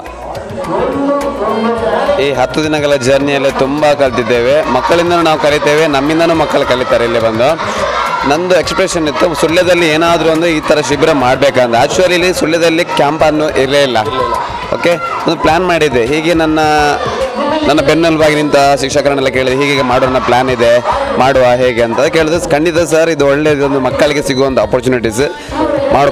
ಈ 10 ದಿನಗಳ ಜರ್ನಿಯಲ್ಲಿ ತುಂಬ ಕಲ್ತಿದ್ದೇವೆ. ಮಕ್ಕಳಿಂದನೂ ನಾವು ಕಲಿತೇವೆ, ನಮ್ಮಿಂದನೂ ಮಕ್ಕಳು ಕಲಿತಾರೆ ಇಲ್ಲಿ ಬಂದು. ನಂದು ಎಕ್ಸ್ಪ್ರೆಷನ್ ಇತ್ತು, ಸುಳ್ಯದಲ್ಲಿ ಏನಾದರೂ ಒಂದು ಈ ಥರ ಶಿಬಿರ ಮಾಡಬೇಕಂತ. ಆ್ಯಕ್ಚುಲಿ ಇಲ್ಲಿ ಸುಳ್ಯದಲ್ಲಿ ಕ್ಯಾಂಪನ್ನು ಇರಲೇ ಇಲ್ಲ. ಓಕೆ, ಒಂದು ಪ್ಲ್ಯಾನ್ ಮಾಡಿದ್ದೆ. ಹೀಗೆ ನನ್ನ ಬೆನ್ನೆಲುಬಾಗಿ ನಿಂತ ಶಿಕ್ಷಕರನ್ನೆಲ್ಲ ಕೇಳಿದೆ, ಹೀಗೆ ಮಾಡೋಣ ಪ್ಲ್ಯಾನ್ ಇದೆ, ಮಾಡುವ ಹೇಗೆ ಅಂತ ಕೇಳಿದ್ರೆ, ಖಂಡಿತ ಸರ್ ಇದು ಒಳ್ಳೆಯದೊಂದು ಮಕ್ಕಳಿಗೆ ಸಿಗುವಂಥ ಆಪರ್ಚುನಿಟೀಸ್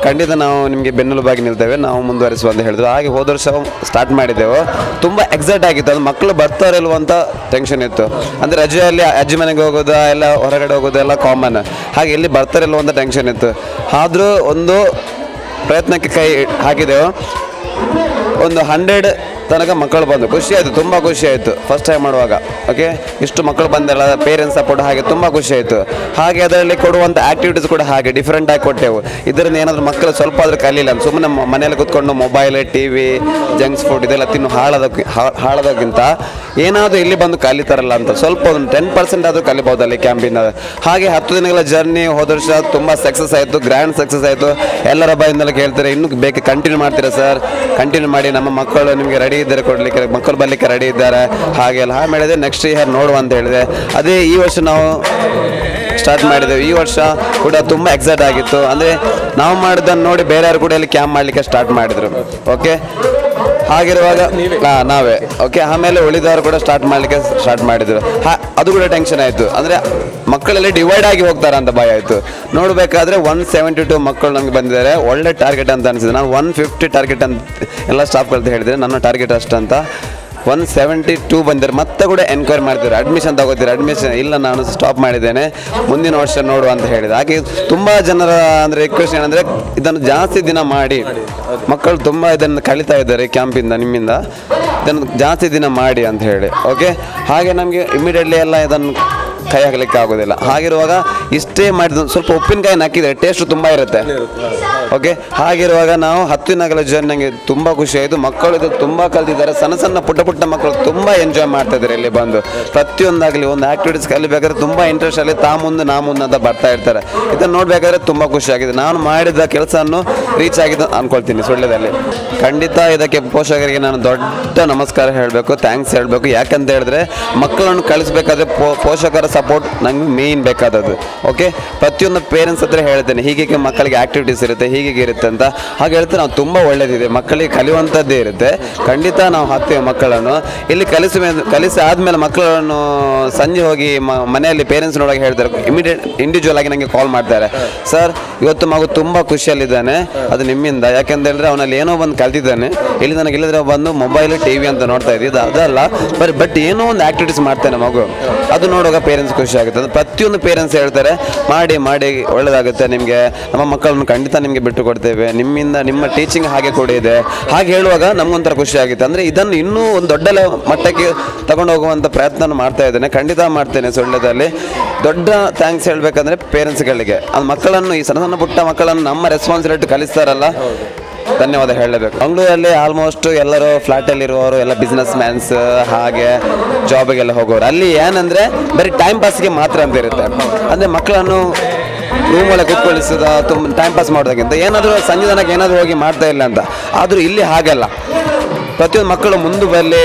ಖಂಡಿತ ನಾವು ನಿಮಗೆ ಬೆನ್ನೆಲುಬಾಗಿ ನಿಲ್ತೇವೆ, ನಾವು ಮುಂದುವರಿಸುವ ಅಂತ ಹೇಳಿದ್ರು. ಹಾಗೆ ಹೋದ ವರ್ಷ ಸ್ಟಾರ್ಟ್ ಮಾಡಿದ್ದೆವು. ತುಂಬ ಎಕ್ಸೈಟ್ ಆಗಿತ್ತು. ಅದು ಮಕ್ಕಳು ಬರ್ತಾರಿಲ್ವ ಅಂತ ಟೆನ್ಷನ್ ಇತ್ತು. ಅಂದರೆ ರಜೆಯಲ್ಲಿ ಅಜ್ಜಿ ಮನೆಗೆ ಹೋಗೋದು, ಎಲ್ಲ ಹೊರಗಡೆ ಹೋಗೋದು ಎಲ್ಲ ಕಾಮನ್. ಹಾಗೆ ಇಲ್ಲಿ ಬರ್ತಾರಿಲ್ವ ಅಂತ ಟೆನ್ಷನ್ ಇತ್ತು. ಆದರೂ ಒಂದು ಪ್ರಯತ್ನಕ್ಕೆ ಕೈ ಹಾಕಿದೆವು. ಒಂದು 100 ತನಕ ಮಕ್ಕಳು ಬಂದು ಖುಷಿ ಆಯಿತು, ತುಂಬ ಖುಷಿ ಆಯಿತು ಫಸ್ಟ್ ಟೈಮ್ ಮಾಡುವಾಗ. ಓಕೆ, ಇಷ್ಟು ಮಕ್ಕಳು ಬಂದಲ್ಲ, ಪೇರೆಂಟ್ಸ್ ಸಪೋರ್ಟ್ ಹಾಗೆ ತುಂಬ ಖುಷಿ ಆಯಿತು. ಹಾಗೆ ಅದರಲ್ಲಿ ಕೊಡುವಂಥ ಆ್ಯಕ್ಟಿವಿಟೀಸ್ ಕೂಡ ಹಾಗೆ ಡಿಫ್ರೆಂಟಾಗಿ ಕೊಟ್ಟೆವು. ಇದರಿಂದ ಏನಾದರೂ ಮಕ್ಕಳು ಸ್ವಲ್ಪ ಆದರೂ ಕಲಿಯಿಲ್ಲ, ಸುಮ್ಮನೆ ಮನೆಯಲ್ಲಿ ಕೂತ್ಕೊಂಡು ಮೊಬೈಲ್, TV, ಜಂಕ್ಸ್ ಫುಡ್ ಇದೆಲ್ಲ ತಿನ್ನು ಹಾಳೋದಕ್ಕಿಂತ ಏನಾದರೂ ಇಲ್ಲಿ ಬಂದು ಕಲಿತಾರಲ್ಲ ಅಂತ ಸ್ವಲ್ಪ ಒಂದು 10% ಆದರೂ ಕಲಿಬೋದು ಅಲ್ಲಿ ಕ್ಯಾಂಪಿನ. ಹಾಗೆ 10 ದಿನಗಳ ಜರ್ನಿ ಹೋದ ವರ್ಷ ತುಂಬ ಸಕ್ಸಸ್ ಆಯಿತು, ಗ್ರ್ಯಾಂಡ್ ಸಕ್ಸಸ್ ಆಯಿತು. ಎಲ್ಲರ ಬಾಯಿಂದಲೇ ಕೇಳ್ತಾರೆ, ಇನ್ನೂ ಬೇಕು ಕಂಟಿನ್ಯೂ ಮಾಡ್ತೀರಾ ಸರ್, ಕಂಟಿನ್ಯೂ ಮಾಡಿ, ನಮ್ಮ ಮಕ್ಕಳು ನಿಮಗೆ ರೆಡಿ ಇದ್ದಾರೆ ಕೊಡಲಿಕ್ಕೆ, ಮಕ್ಕಳು ಬರಲಿಕ್ಕೆ ರೆಡಿ ಇದ್ದಾರೆ ಹಾಗೆಲ್ಲ. ಮಾಡಿದೆ ನೆಕ್ಸ್ಟ್ ಇಯರ್ ನೋಡುವ ಅಂತ ಹೇಳಿದೆ. ಅದೇ ಈ ವರ್ಷ ನಾವು ಸ್ಟಾರ್ಟ್ ಮಾಡಿದ್ದೇವೆ. ಈ ವರ್ಷ ಕೂಡ ತುಂಬ ಎಕ್ಸೈಟ್ ಆಗಿತ್ತು. ಅಂದರೆ ನಾವು ಮಾಡಿದ್ದನ್ನು ನೋಡಿ ಬೇರೆಯವರು ಕೂಡ ಇಲ್ಲಿ ಕ್ಯಾಂಪ್ ಮಾಡಲಿಕ್ಕೆ ಸ್ಟಾರ್ಟ್ ಮಾಡಿದರು. ಓಕೆ, ಹಾಗಿರುವಾಗ ನಾವೇ ಓಕೆ. ಆಮೇಲೆ ಉಳಿದವರು ಕೂಡ ಸ್ಟಾರ್ಟ್ ಮಾಡಿದರು. ಅದು ಕೂಡ ಟೆನ್ಷನ್ ಆಯಿತು. ಅಂದರೆ ಮಕ್ಕಳಲ್ಲಿ ಡಿವೈಡ್ ಆಗಿ ಹೋಗ್ತಾರೆ ಅಂತ ಭಯ ಆಯಿತು. ನೋಡಬೇಕಾದ್ರೆ 172 ಮಕ್ಕಳು ನಮಗೆ ಬಂದಿದ್ದಾರೆ. ಒಳ್ಳೆ ಟಾರ್ಗೆಟ್ ಅಂತ ಅನಿಸಿದೆ. ನಾನು 150 ಟಾರ್ಗೆಟ್ ಅಂತ ಎಲ್ಲ ಸ್ಟಾಫ್ಗಳದ್ದು ಹೇಳಿದರೆ, ನನ್ನ ಟಾರ್ಗೆಟ್ ಅಷ್ಟು ಅಂತ. 172 ಬಂದಿದ್ದಾರೆ. ಮತ್ತೆ ಕೂಡ ಎನ್ಕ್ವೈರಿ ಮಾಡ್ತಿದ್ದಾರೆ, ಅಡ್ಮಿಷನ್ ತಗೋತೀರಿ, ಅಡ್ಮಿಷನ್ ಇಲ್ಲ ನಾನು ಸ್ಟಾಪ್ ಮಾಡಿದ್ದೇನೆ, ಮುಂದಿನ ವರ್ಷ ನೋಡುವ ಅಂತ ಹೇಳಿದೆ. ಹಾಗೆ ತುಂಬ ಜನರ ಅಂದರೆ ರಿಕ್ವೆಸ್ಟ್ ಏನಂದರೆ ಇದನ್ನು ಜಾಸ್ತಿ ದಿನ ಮಾಡಿ, ಮಕ್ಕಳು ತುಂಬ ಇದನ್ನು ಕಲಿತಾ ಇದ್ದಾರೆ ಕ್ಯಾಂಪಿಂದ, ನಿಮ್ಮಿಂದ ಇದನ್ನು ಜಾಸ್ತಿ ದಿನ ಮಾಡಿ ಅಂತ ಹೇಳಿ. ಓಕೆ, ಹಾಗೆ ನಮಗೆ ಇಮಿಡಿಯೇಟ್ಲಿ ಎಲ್ಲ ಇದನ್ನು ಕೈ ಹಾಕಲಿಕ್ಕೆ ಆಗೋದಿಲ್ಲ. ಹಾಗಿರುವಾಗ ಇಷ್ಟೇ ಮಾಡಿದ ಸ್ವಲ್ಪ ಉಪ್ಪಿನಕಾಯಿ ಹಾಕಿದರೆ ಟೇಸ್ಟು ತುಂಬ ಇರುತ್ತೆ. ಓಕೆ, ಹಾಗಿರುವಾಗ ನಾವು 10 ದಿನಗಳ ಜರ್ನಿ ನನಗೆ ತುಂಬ ಖುಷಿ ಆಯಿತು. ಮಕ್ಕಳು ಇದು ತುಂಬ ಕಲ್ತಿದ್ದಾರೆ, ಸಣ್ಣ ಸಣ್ಣ ಪುಟ್ಟ ಮಕ್ಕಳು ತುಂಬ ಎಂಜಾಯ್ ಮಾಡ್ತಾ ಇದ್ದಾರೆ ಇಲ್ಲಿ ಬಂದು. ಪ್ರತಿಯೊಂದಾಗಲಿ ಒಂದು ಆ್ಯಕ್ಟಿವಿಟೀಸ್ ಕಲಿಬೇಕಾದ್ರೆ ತುಂಬ ಇಂಟ್ರೆಸ್ಟಲ್ಲಿ ನಾ ಮುಂದೆ ಅಂತ ಬರ್ತಾ ಇರ್ತಾರೆ. ಇದನ್ನು ನೋಡಬೇಕಾದ್ರೆ ತುಂಬ ಖುಷಿಯಾಗಿದೆ. ನಾನು ಮಾಡಿದ ಕೆಲಸವನ್ನು ರೀಚ್ ಆಗಿದೆ ಅಂದ್ಕೊಳ್ತೀನಿ ಸುಳ್ಳ್ಯದಲ್ಲಿ. ಖಂಡಿತ ಇದಕ್ಕೆ ಪೋಷಕರಿಗೆ ನಾನು ದೊಡ್ಡ ನಮಸ್ಕಾರ ಹೇಳಬೇಕು, ಥ್ಯಾಂಕ್ಸ್ ಹೇಳಬೇಕು. ಯಾಕಂತ ಹೇಳಿದ್ರೆ ಮಕ್ಕಳನ್ನು ಕಳಿಸ್ಬೇಕಾದ್ರೆ ಪೋಷಕರ ಸಪೋರ್ಟ್ ನಂಗೆ ಮೇಯ್ನ್ ಬೇಕಾದದ್ದು. ಓಕೆ, ಪ್ರತಿಯೊಂದು ಪೇರೆಂಟ್ಸ್ ಹತ್ರ ಹೇಳ್ತೇನೆ, ಹೀಗೆ ಮಕ್ಕಳಿಗೆ ಆ್ಯಕ್ಟಿವಿಟೀಸ್ ಇರುತ್ತೆ, ಹೀಗೆ ಇರುತ್ತೆ ಅಂತ. ಹಾಗೆ ಹೇಳ್ತಾರೆ ನಾವು ತುಂಬ ಒಳ್ಳೆಯದಿದೆ, ಮಕ್ಕಳಿಗೆ ಕಲಿಯುವಂಥದ್ದೇ ಇರುತ್ತೆ. ಖಂಡಿತ ನಾವು ಹಾಕ್ತೇವೆ ಮಕ್ಕಳನ್ನು ಇಲ್ಲಿ ಕಲಿಸಿ ಆದಮೇಲೆ ಮಕ್ಕಳನ್ನು ಸಂಜೆ ಹೋಗಿ ಮನೆಯಲ್ಲಿ ಪೇರೆಂಟ್ಸ್ ನೋಡೋಕೆ ಹೇಳ್ತಾರೆ, ಇಂಡಿವಿಜುವಲ್ ಆಗಿ ನನಗೆ ಕಾಲ್ ಮಾಡ್ತಾರೆ, ಸರ್ ಇವತ್ತು ಮಗು ತುಂಬ ಖುಷಿಯಲ್ಲಿದ್ದಾನೆ, ಅದು ನಿಮ್ಮಿಂದ. ಯಾಕೆಂತ ಹೇಳಿದ್ರೆ ಅವನಲ್ಲಿ ಏನೋ ಒಂದು ಕಲ್ತಿದ್ದಾನೆ, ಇಲ್ಲಿ ನನಗೆ ಇಲ್ಲದ್ರೆ ಬಂದು ಮೊಬೈಲು TV ಅಂತ ನೋಡ್ತಾ ಇದ್ದಿದ್ದು ಅದಲ್ಲ, ಬಟ್ ಏನೋ ಒಂದು ಆ್ಯಕ್ಟಿವಿಟೀಸ್ ಮಾಡ್ತಾನೆ ಮಗು, ಅದು ನೋಡುವಾಗ ಪೇರೆಂಟ್ಸ್ ಖುಷಿ ಆಗುತ್ತೆ. ಅದು ಪ್ರತಿಯೊಂದು ಪೇರೆಂಟ್ಸ್ ಹೇಳ್ತಾರೆ, ಮಾಡಿ ಒಳ್ಳೆಯದಾಗುತ್ತೆ, ನಿಮಗೆ ನಮ್ಮ ಮಕ್ಕಳನ್ನು ಖಂಡಿತ ನಿಮಗೆ ಬಿಟ್ಟು ಕೊಡ್ತೇವೆ, ನಿಮ್ಮಿಂದ ನಿಮ್ಮ ಟೀಚಿಂಗ್ ಹಾಗೆ ಕೂಡ ಇದೆ. ಹಾಗೆ ಹೇಳುವಾಗ ನಮಗೊಂಥರ ಖುಷಿ ಆಗುತ್ತೆ. ಅಂದರೆ ಇದನ್ನು ಇನ್ನೂ ಒಂದು ದೊಡ್ಡ ಮಟ್ಟಕ್ಕೆ ತಗೊಂಡು ಹೋಗುವಂಥ ಪ್ರಯತ್ನ ಮಾಡ್ತಾ ಇದ್ದೇನೆ, ಖಂಡಿತ ಮಾಡ್ತೇನೆ. ಸುಳ್ಳ್ಯದಲ್ಲಿ ದೊಡ್ಡ ಥ್ಯಾಂಕ್ಸ್ ಹೇಳಬೇಕಂದ್ರೆ ಪೇರೆಂಟ್ಸ್ಗಳಿಗೆ, ಅದು ಮಕ್ಕಳನ್ನು ಈ ಸಣ್ಣ ಪುಟ್ಟ ಮಕ್ಕಳನ್ನು ನಮ್ಮ ರೆಸ್ಪಾನ್ಸಿಬಿಲಿಟಿ ಕಲಿಸ್ತಾರಲ್ಲ, ಧನ್ಯವಾದ ಹೇಳಬೇಕು. ಮಂಗಳೂರಲ್ಲಿ ಆಲ್ಮೋಸ್ಟ್ ಎಲ್ಲರೂ ಫ್ಲಾಟಲ್ಲಿರುವವರು ಎಲ್ಲ ಬಿಸ್ನೆಸ್ ಮ್ಯಾನ್ಸ್, ಹಾಗೆ ಜಾಬಿಗೆಲ್ಲ ಹೋಗೋರು. ಅಲ್ಲಿ ಏನಂದರೆ ಬರೀ ಟೈಮ್ ಪಾಸ್ಗೆ ಮಾತ್ರ ಅಂತ ಇರುತ್ತೆ. ಅಂದರೆ ಮಕ್ಕಳನ್ನು ರೂಮ್ ಒಳಗೆ ಕೂತ್ಕೊಳಿಸೋದು, ತುಂಬ ಟೈಮ್ ಪಾಸ್ ಮಾಡೋದಕ್ಕಿಂತ ಏನಾದರೂ ಸಂಜೆ ತನಕ ಏನಾದರೂ ಹೋಗಿ ಮಾಡ್ತಾ ಇಲ್ಲ ಅಂತ. ಆದರೂ ಇಲ್ಲಿ ಹಾಗಲ್ಲ, ಪ್ರತಿಯೊಂದು ಮಕ್ಕಳು ಮುಂದೆ ಬರಲಿ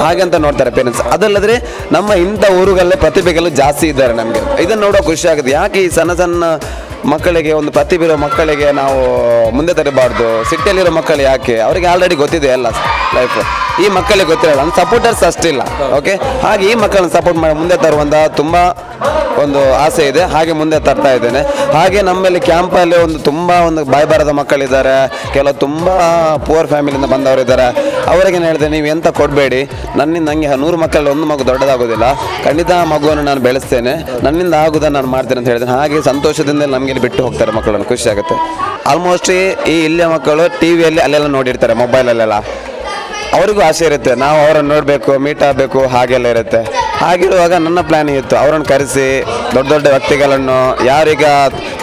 ಹಾಗಂತ ನೋಡ್ತಾರೆ ಪೇರೆಂಟ್ಸ್. ಅದಲ್ಲದ್ರೆ ನಮ್ಮ ಇಂಥ ಊರುಗಳಲ್ಲೇ ಪ್ರತಿಭೆಗಳು ಜಾಸ್ತಿ ಇದ್ದಾರೆ. ನಮಗೆ ಇದನ್ನು ನೋಡೋ ಖುಷಿ ಆಗುತ್ತೆ. ಯಾಕೆ ಈ ಸಣ್ಣ ಮಕ್ಕಳಿಗೆ, ಒಂದು ಪ್ರತಿಭೆ ಇರೋ ಮಕ್ಕಳಿಗೆ ನಾವು ಮುಂದೆ ತರಬಾರ್ದು? ಸಿಟಿಯಲ್ಲಿರೋ ಮಕ್ಕಳು ಯಾಕೆ, ಅವರಿಗೆ ಆಲ್ರೆಡಿ ಗೊತ್ತಿದೆ ಎಲ್ಲ ಲೈಫ್, ಈ ಮಕ್ಕಳಿಗೆ ಗೊತ್ತಿರಲ್ಲ, ನನ್ನ ಸಪೋರ್ಟರ್ಸ್ ಅಷ್ಟಿಲ್ಲ. ಓಕೆ, ಹಾಗೆ ಈ ಮಕ್ಕಳನ್ನ ಸಪೋರ್ಟ್ ಮಾಡಿ ಮುಂದೆ ತರುವಂಥ ತುಂಬ ಒಂದು ಆಸೆ ಇದೆ, ಹಾಗೆ ಮುಂದೆ ತರ್ತಾ ಇದ್ದೇನೆ. ಹಾಗೆ ನಮ್ಮಲ್ಲಿ ಕ್ಯಾಂಪಲ್ಲಿ ತುಂಬ ಬಾಯಿ ಬರದ ಮಕ್ಕಳಿದ್ದಾರೆ, ಕೆಲವು ತುಂಬ ಪುವರ್ ಫ್ಯಾಮಿಲಿಯಿಂದ ಬಂದವರಿದ್ದಾರೆ. ಅವರಿಗೇನು ಹೇಳಿದೆ, ನೀವು ಎಂತ ಕೊಡಬೇಡಿ, ನನಗೆ 100 ಮಕ್ಕಳಲ್ಲಿ ಒಂದು ಮಗು ದೊಡ್ಡದಾಗೋದಿಲ್ಲ, ಖಂಡಿತ ಆ ಮಗುವನ್ನು ನಾನು ಬೆಳೆಸ್ತೇನೆ, ನನ್ನಿಂದ ಆಗೋದನ್ನು ನಾನು ಮಾಡ್ತೇನೆ ಅಂತ ಹೇಳಿದ್ದೇನೆ. ಹಾಗೆ ಸಂತೋಷದಿಂದ ನಮಗೆ ಬಿಟ್ಟು ಹೋಗ್ತಾರೆ ಮಕ್ಕಳನ್ನು, ಖುಷಿ ಆಗುತ್ತೆ. ಆಲ್ಮೋಸ್ಟ್ ಈ ಇಲ್ಲಿಯ ಮಕ್ಕಳು ಟಿವಿಯಲ್ಲಿ ಅಲ್ಲೆಲ್ಲ ನೋಡಿರ್ತಾರೆ, ಮೊಬೈಲಲ್ಲೆಲ್ಲ, ಅವ್ರಿಗೂ ಆಸೆ ಇರುತ್ತೆ ನಾವು ಅವರನ್ನು ನೋಡಬೇಕು, ಮೀಟ್ ಆಗಬೇಕು, ಹಾಗೆಲ್ಲ ಇರುತ್ತೆ. ಹಾಗಿರುವಾಗ ನನ್ನ ಪ್ಲ್ಯಾನ್ ಇತ್ತು, ಅವರನ್ನು ಕರೆಸಿ ದೊಡ್ಡ ದೊಡ್ಡ ವ್ಯಕ್ತಿಗಳನ್ನು, ಯಾರೀಗ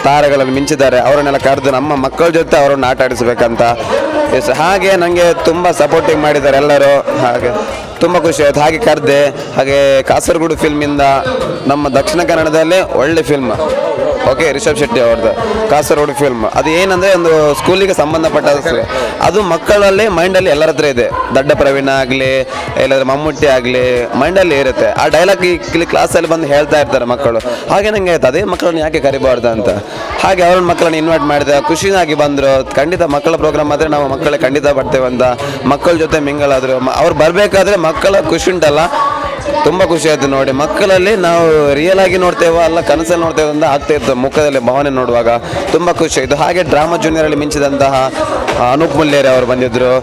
ತಾರೆಗಳನ್ನು ಮಿಂಚಿದ್ದಾರೆ ಅವರನ್ನೆಲ್ಲ ಕರೆದು ನಮ್ಮ ಮಕ್ಕಳ ಜೊತೆ ಅವರನ್ನು ಆಟ ಆಡಿಸ್ಬೇಕಂತ. ಹಾಗೆ ನನಗೆ ತುಂಬ ಸಪೋರ್ಟಿಂಗ್ ಮಾಡಿದ್ದಾರೆ ಎಲ್ಲರೂ, ಹಾಗೆ ತುಂಬ ಖುಷಿ ಆಯಿತು. ಹಾಗೆ ಕರೆದೆ. ಹಾಗೆ ಕಾಸರಗೋಡು ಫಿಲ್ಮಿಂದ ನಮ್ಮ ದಕ್ಷಿಣ ಕನ್ನಡದಲ್ಲೇ ಒಳ್ಳೆ ಫಿಲ್ಮ್, ಓಕೆ, ರಿಷಬ್ ಶೆಟ್ಟಿ ಅವ್ರದ್ದು ಕಾಸರಗೋಡು ಫಿಲ್ಮ್. ಅದು ಏನಂದರೆ ಒಂದು ಸ್ಕೂಲಿಗೆ ಸಂಬಂಧಪಟ್ಟ, ಅದು ಮಕ್ಕಳಲ್ಲಿ ಮೈಂಡಲ್ಲಿ ಎಲ್ಲರ ಹತ್ರ ಇದೆ. ದಡ್ಡ ಪ್ರವೀಣ ಆಗಲಿ, ಇಲ್ಲಾಂದರೆ ಮಮ್ಮೂಟಿ ಆಗಲಿ, ಮೈಂಡಲ್ಲಿ ಇರುತ್ತೆ. ಆ ಡೈಲಾಗ್ ಇಲ್ಲಿ ಕ್ಲಾಸಲ್ಲಿ ಬಂದು ಹೇಳ್ತಾ ಇರ್ತಾರೆ ಮಕ್ಕಳು. ಹಾಗೆ ನನಗೆ ಆಯ್ತು, ಅದೇ ಮಕ್ಕಳನ್ನು ಯಾಕೆ ಕರಿಬಾರ್ದು ಅಂತ. ಹಾಗೆ ಅವ್ರನ್ನ ಮಕ್ಕಳನ್ನ ಇನ್ವೈಟ್ ಮಾಡಿದೆ, ಖುಷಿಯಾಗಿ ಬಂದರು. ಖಂಡಿತ ಮಕ್ಕಳ ಪ್ರೋಗ್ರಾಮ್ ಆದರೆ ನಾವು ಮಕ್ಕಳೇ ಖಂಡಿತ ಬರ್ತೇವೆ ಅಂತ ಮಕ್ಕಳ ಜೊತೆ ಮಿಂಗಳಾದರು. ಅವ್ರು ಬರಬೇಕಾದ್ರೆ ಮಕ್ಕಳ ಖುಷಿ ಉಂಟಲ್ಲ, ತುಂಬ ಖುಷಿ ಆಯಿತು ನೋಡಿ. ಮಕ್ಕಳಲ್ಲಿ ನಾವು ರಿಯಲ್ ಆಗಿ ನೋಡ್ತೇವೆ ಅಲ್ಲ ಕನಸಲ್ಲಿ ನೋಡ್ತೇವೆ ಅಂತ ಆಗ್ತಾ ಇತ್ತು, ಮುಖದಲ್ಲಿ ಭಾವನೆ ನೋಡುವಾಗ ತುಂಬ ಖುಷಿ ಆಯಿತು. ಹಾಗೆ ಡ್ರಾಮಾ ಜೂನಿಯರಲ್ಲಿ ಮಿಂಚಿದಂತಹ ಅನೂಪ್ ಮುಲ್ಲೇರಿ ಅವರು ಬಂದಿದ್ದರು.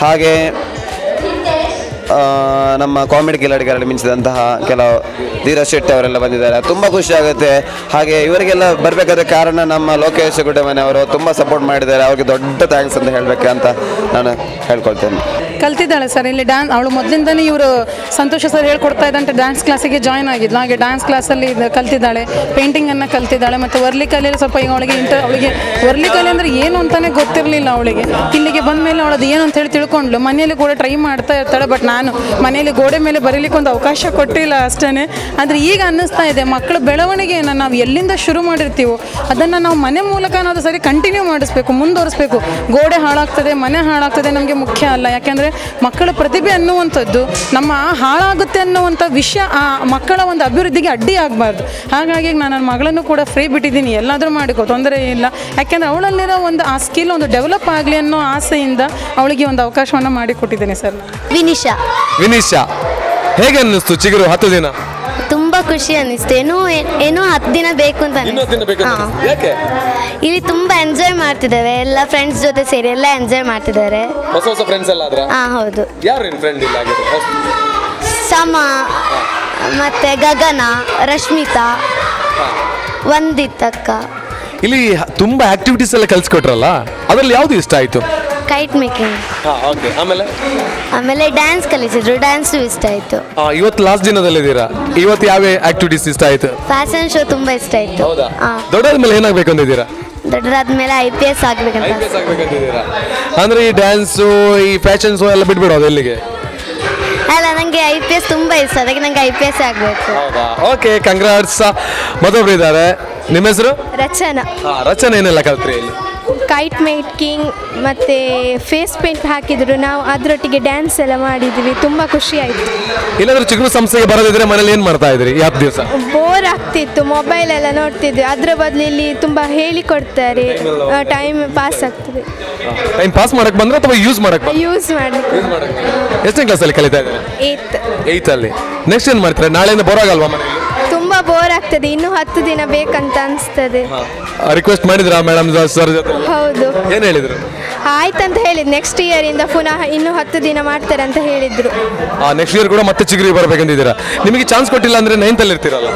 ಹಾಗೆ ನಮ್ಮ ಕಾಮಿಡಿ ಕಿಲಾಡಿಗಳಲ್ಲಿ ಮಿಂಚಿದಂತಹ ಕೆಲವು ಧೀರಜ್ ಶೆಟ್ಟಿ ಅವರೆಲ್ಲ ಬಂದಿದ್ದಾರೆ, ತುಂಬ ಖುಷಿ ಆಗುತ್ತೆ. ಹಾಗೆ ಇವರಿಗೆಲ್ಲ ಬರಬೇಕಾದ ಕಾರಣ ನಮ್ಮ ಲೋಕೇಶ್ ಗುಡ್ಡಮನೆ ಅವರು ತುಂಬ ಸಪೋರ್ಟ್ ಮಾಡಿದ್ದಾರೆ, ಅವ್ರಿಗೆ ದೊಡ್ಡ ಥ್ಯಾಂಕ್ಸ್ ಅಂತ ಹೇಳಬೇಕಂತ ನಾನು ಹೇಳ್ಕೊಳ್ತೇನೆ. ಕಲ್ತಿದ್ದಾಳೆ ಸರ್ ಇಲ್ಲಿ ಡ್ಯಾನ್ಸ್. ಅವಳು ಮೊದಲಿಂದನೇ ಇವರು ಸಂತೋಷ ಸರ್ ಹೇಳ್ಕೊಡ್ತಾ ಇದ್ದಂತೆ ಡ್ಯಾನ್ಸ್ ಕ್ಲಾಸಿಗೆ ಜಾಯ್ನ್ ಆಗಿದ್ಲು. ಹಾಗೆ ಡ್ಯಾನ್ಸ್ ಕ್ಲಾಸಲ್ಲಿ ಕಲ್ತಿದ್ದಾಳೆ, ಪೇಂಟಿಂಗನ್ನು ಕಲ್ತಿದ್ದಾಳೆ. ಮತ್ತು ವರ್ಲಿಕಲೆಯಲ್ಲಿ ಸ್ವಲ್ಪ ಈಗ ಅವಳಿಗೆ ವರ್ಲಿಕಲೆ ಅಂದರೆ ಏನು ಅಂತಲೇ ಗೊತ್ತಿರಲಿಲ್ಲ ಅವಳಿಗೆ. ಇಲ್ಲಿಗೆ ಬಂದ ಮೇಲೆ ಅವಳದು ಏನು ಅಂತ ಹೇಳಿ ತಿಳ್ಕೊಂಡ್ಲು. ಮನೆಯಲ್ಲಿ ಕೂಡ ಟ್ರೈ ಮಾಡ್ತಾ ಇರ್ತಾಳೆ, ಬಟ್ ನಾನು ಮನೆಯಲ್ಲಿ ಗೋಡೆ ಮೇಲೆ ಬರೀಲಿಕ್ಕೆ ಒಂದು ಅವಕಾಶ ಕೊಟ್ಟಿಲ್ಲ ಅಷ್ಟೇ. ಆದರೆ ಈಗ ಅನ್ನಿಸ್ತಾ ಇದೆ, ಮಕ್ಕಳ ಬೆಳವಣಿಗೆಯನ್ನು ನಾವು ಎಲ್ಲಿಂದ ಶುರು ಮಾಡಿರ್ತೀವೋ ಅದನ್ನು ನಾವು ಮನೆ ಮೂಲಕ ನಾವು ಸರಿ ಕಂಟಿನ್ಯೂ ಮಾಡಿಸ್ಬೇಕು, ಮುಂದುವರಿಸ್ಬೇಕು. ಗೋಡೆ ಹಾಳಾಗ್ತದೆ, ಮನೆ ಹಾಳಾಗ್ತದೆ ನಮಗೆ ಮುಖ್ಯ ಅಲ್ಲ. ಯಾಕೆಂದರೆ ಮಕ್ಕಳ ಪ್ರತಿಭೆ ಅನ್ನುವಂಥದ್ದು ನಮ್ಮ ಹಾಳಾಗುತ್ತೆ ಅನ್ನುವಂಥ ವಿಷಯ ಆ ಮಕ್ಕಳ ಒಂದು ಅಭಿವೃದ್ಧಿಗೆ ಅಡ್ಡಿ ಆಗಬಾರ್ದು. ಹಾಗಾಗಿ ನಾನು ನನ್ನ ಮಗಳನ್ನು ಕೂಡ ಫ್ರೀ ಬಿಟ್ಟಿದ್ದೀನಿ, ಎಲ್ಲಾದರೂ ಮಾಡಿಕೋ, ತೊಂದರೆ ಇಲ್ಲ. ಯಾಕೆಂದರೆ ಅವಳಲ್ಲಿರೋ ಒಂದು ಆ ಸ್ಕಿಲ್ ಒಂದು ಡೆವಲಪ್ ಆಗಲಿ ಅನ್ನೋ ಆಸೆಯಿಂದ ಅವಳಿಗೆ ಒಂದು ಅವಕಾಶವನ್ನು ಮಾಡಿಕೊಟ್ಟಿದ್ದೇನೆ ಸರ್. ವಿನಿಶಾ ಹೇಗೆ ಅನ್ನಿಸ್ತು ಚಿಗುರು 10 ದಿನ? ತುಂಬ ಖುಷಿ ಅನ್ನಿಸ್ತು. ಏನೋ 10 ದಿನ ಬೇಕು ಅಂತ ಯಾಕೆ ಇಲ್ಲಿ ತುಂಬಾ ಎಂಜಾಯ್ ಮಾಡ್ತಿದ್ದೇವೆ, ಎಲ್ಲ ಫ್ರೆಂಡ್ಸ್ ಜೊತೆ ಸೇರಿ ಎಲ್ಲ ಎಂಜಾಯ್ ಮಾಡ್ತಿದ್ದಾರೆ. ಹೊಸ ಫ್ರೆಂಡ್ಸ್ ಎಲ್ಲ ಆದ್ರ? ಹೌದು. ಯಾರು ಫ್ರೆಂಡ್ ಇಲ್ಲ ಸಮ ಮತ್ತೆ ಗಗನ, ರಶ್ಮಿತಾ, ವಂದಿತಕ್ಕ. ಇಲ್ಲಿ ತುಂಬಾ ಆಕ್ಟಿವಿಟೀಸ್ ಎಲ್ಲ ಕಲ್ಸ್ಕೊಟ್ರಲ್ಲ, ಅದ್ರಲ್ಲಿ ಯಾವ್ದು ಇಷ್ಟ ಆಯ್ತು? Kite making. ಆಮೇಲೆ ಡ್ಯಾನ್ಸ್ ಕಲಿಸಿದ್ರು, ಡ್ಯಾನ್ಸ್ ಇಷ್ಟ ಆಯ್ತು. ಇವತ್ತು ಲಾಸ್ಟ್ ದಿನದಲ್ಲಿದ್ದೀರಾ, ಇವತ್ತು ಯಾವ ಆಕ್ಟಿವಿಟೀಸ್ ಇಷ್ಟ ಆಯ್ತು? ಫ್ಯಾಷನ್ ಶೋ ತುಂಬಾ ಇಷ್ಟ ಆಯ್ತು. ದೊಡ್ಡಾದ್ಮೇಲೆ ಏನಾಗ್ಬೇಕು ಅಂದಿದ್ದೀರಾ? ದೊಡ್ಡದಾದ್ಮೇಲೆ IPS ಆಗ್ಬೇಕಂತ. ಅಂದ್ರೆ ಈ ಡ್ಯಾನ್ಸ್, ಈ ಫ್ಯಾಷನ್ ಶೋ ಎಲ್ಲ ಬಿಟ್ಬಿಡೋದು ಎಲ್ಲಿಗೆ? ಅಲ್ಲ, ನಂಗೆ IPS ತುಂಬಾ ಇಷ್ಟ, ಅದಕ್ಕೆ ನಂಗೆ IPS ಆಗ್ಬೇಕು. Okay, congrats. ಮತ್ತೊಬ್ರು ಇದ್ದಾರೆ, ನಿಮ್ಮ ಹೆಸರು? ರಚನಾ. ರಚನಾ ಏನೆಲ್ಲ ಕಲ್ತ್ರಿ ಇಲ್ಲಿ? ಕೈಟ್ ಮೇಕಿಂಗ್ ಮತ್ತು ಫೇಸ್ ಪೇಂಟ್ ಹಾಕಿದ್ರು, ನಾವು ಅದರೊಟ್ಟಿಗೆ ಡ್ಯಾನ್ಸ್ ಎಲ್ಲ ಮಾಡಿದ್ವಿ, ತುಂಬ ಖುಷಿ ಆಯಿತು. ಇಲ್ಲಾಂದ್ರೆ ಚಿಗುರು ಸಂಸ್ಥೆಗೆ ಬರೋದಿದ್ರೆ ಮನೇಲಿ ಏನು ಮಾಡ್ತಾ ಇದ್ರಿ ಈ 10 ದಿವಸ? ಬೋರ್ ಆಗ್ತಿತ್ತು, ಮೊಬೈಲ್ ಎಲ್ಲ ನೋಡ್ತಿದ್ವಿ, ಅದರ ಬದಲು ಇಲ್ಲಿ ತುಂಬ ಹೇಳಿಕೊಡ್ತಾರೆ, ಟೈಮ್ ಪಾಸ್ ಆಗ್ತದೆ. ಟೈಮ್ ಪಾಸ್ ಮಾಡಕ್ ಬಂದ್ರೆ ಅಥವಾ ಯೂಸ್ ಮಾಡಕ್? ಯೂಸ್ ಮಾಡಿ. ಎಷ್ಟನೇ ಕ್ಲಾಸಲ್ಲಿ ಕಲಿತಾ ಇದ್ದಾರೆ? 8th ಅಲ್ಲಿ. ನೆಕ್ಸ್ಟ್ ಏನು ಮಾಡ್ತಾರೆ? ನಾಳೆಯಿಂದ ಬೋರ್ ಆಗಲ್ವಾ ಮನೇಲಿ? ತುಂಬ ಬೋರ್ ಆಗ್ತದೆ, ಇನ್ನೂ 10 ದಿನ ಬೇಕಂತ ಅನಿಸ್ತದೆ. ರಿಕ್ವೆಸ್ಟ್ ಮಾಡಿದ್ರಾ ಮೇಡಮ್ ಸರ್ ಜೊತೆ? ಹೌದು. ಏನು ಹೇಳಿದ್ರು? ಆಯ್ತಂತ ಹೇಳಿದ್ರು, ನೆಕ್ಸ್ಟ್ ಇಯರಿಂದ ಪುನಃ ಇನ್ನೂ 10 ದಿನ ಮಾಡ್ತಾರೆ ಅಂತ ಹೇಳಿದ್ರು. ನೆಕ್ಸ್ಟ್ ಇಯರ್ ಕೂಡ ಮತ್ತೆ ಚಿಗುರಿ ಬರ್ಬೇಕಂತಿದ್ದೀರಾ? ನಿಮಗೆ ಚಾನ್ಸ್ ಕೊಟ್ಟಿಲ್ಲ ಅಂದ್ರೆ 9th ಅಲ್ಲಿ ಇರ್ತೀರಲ್ಲ?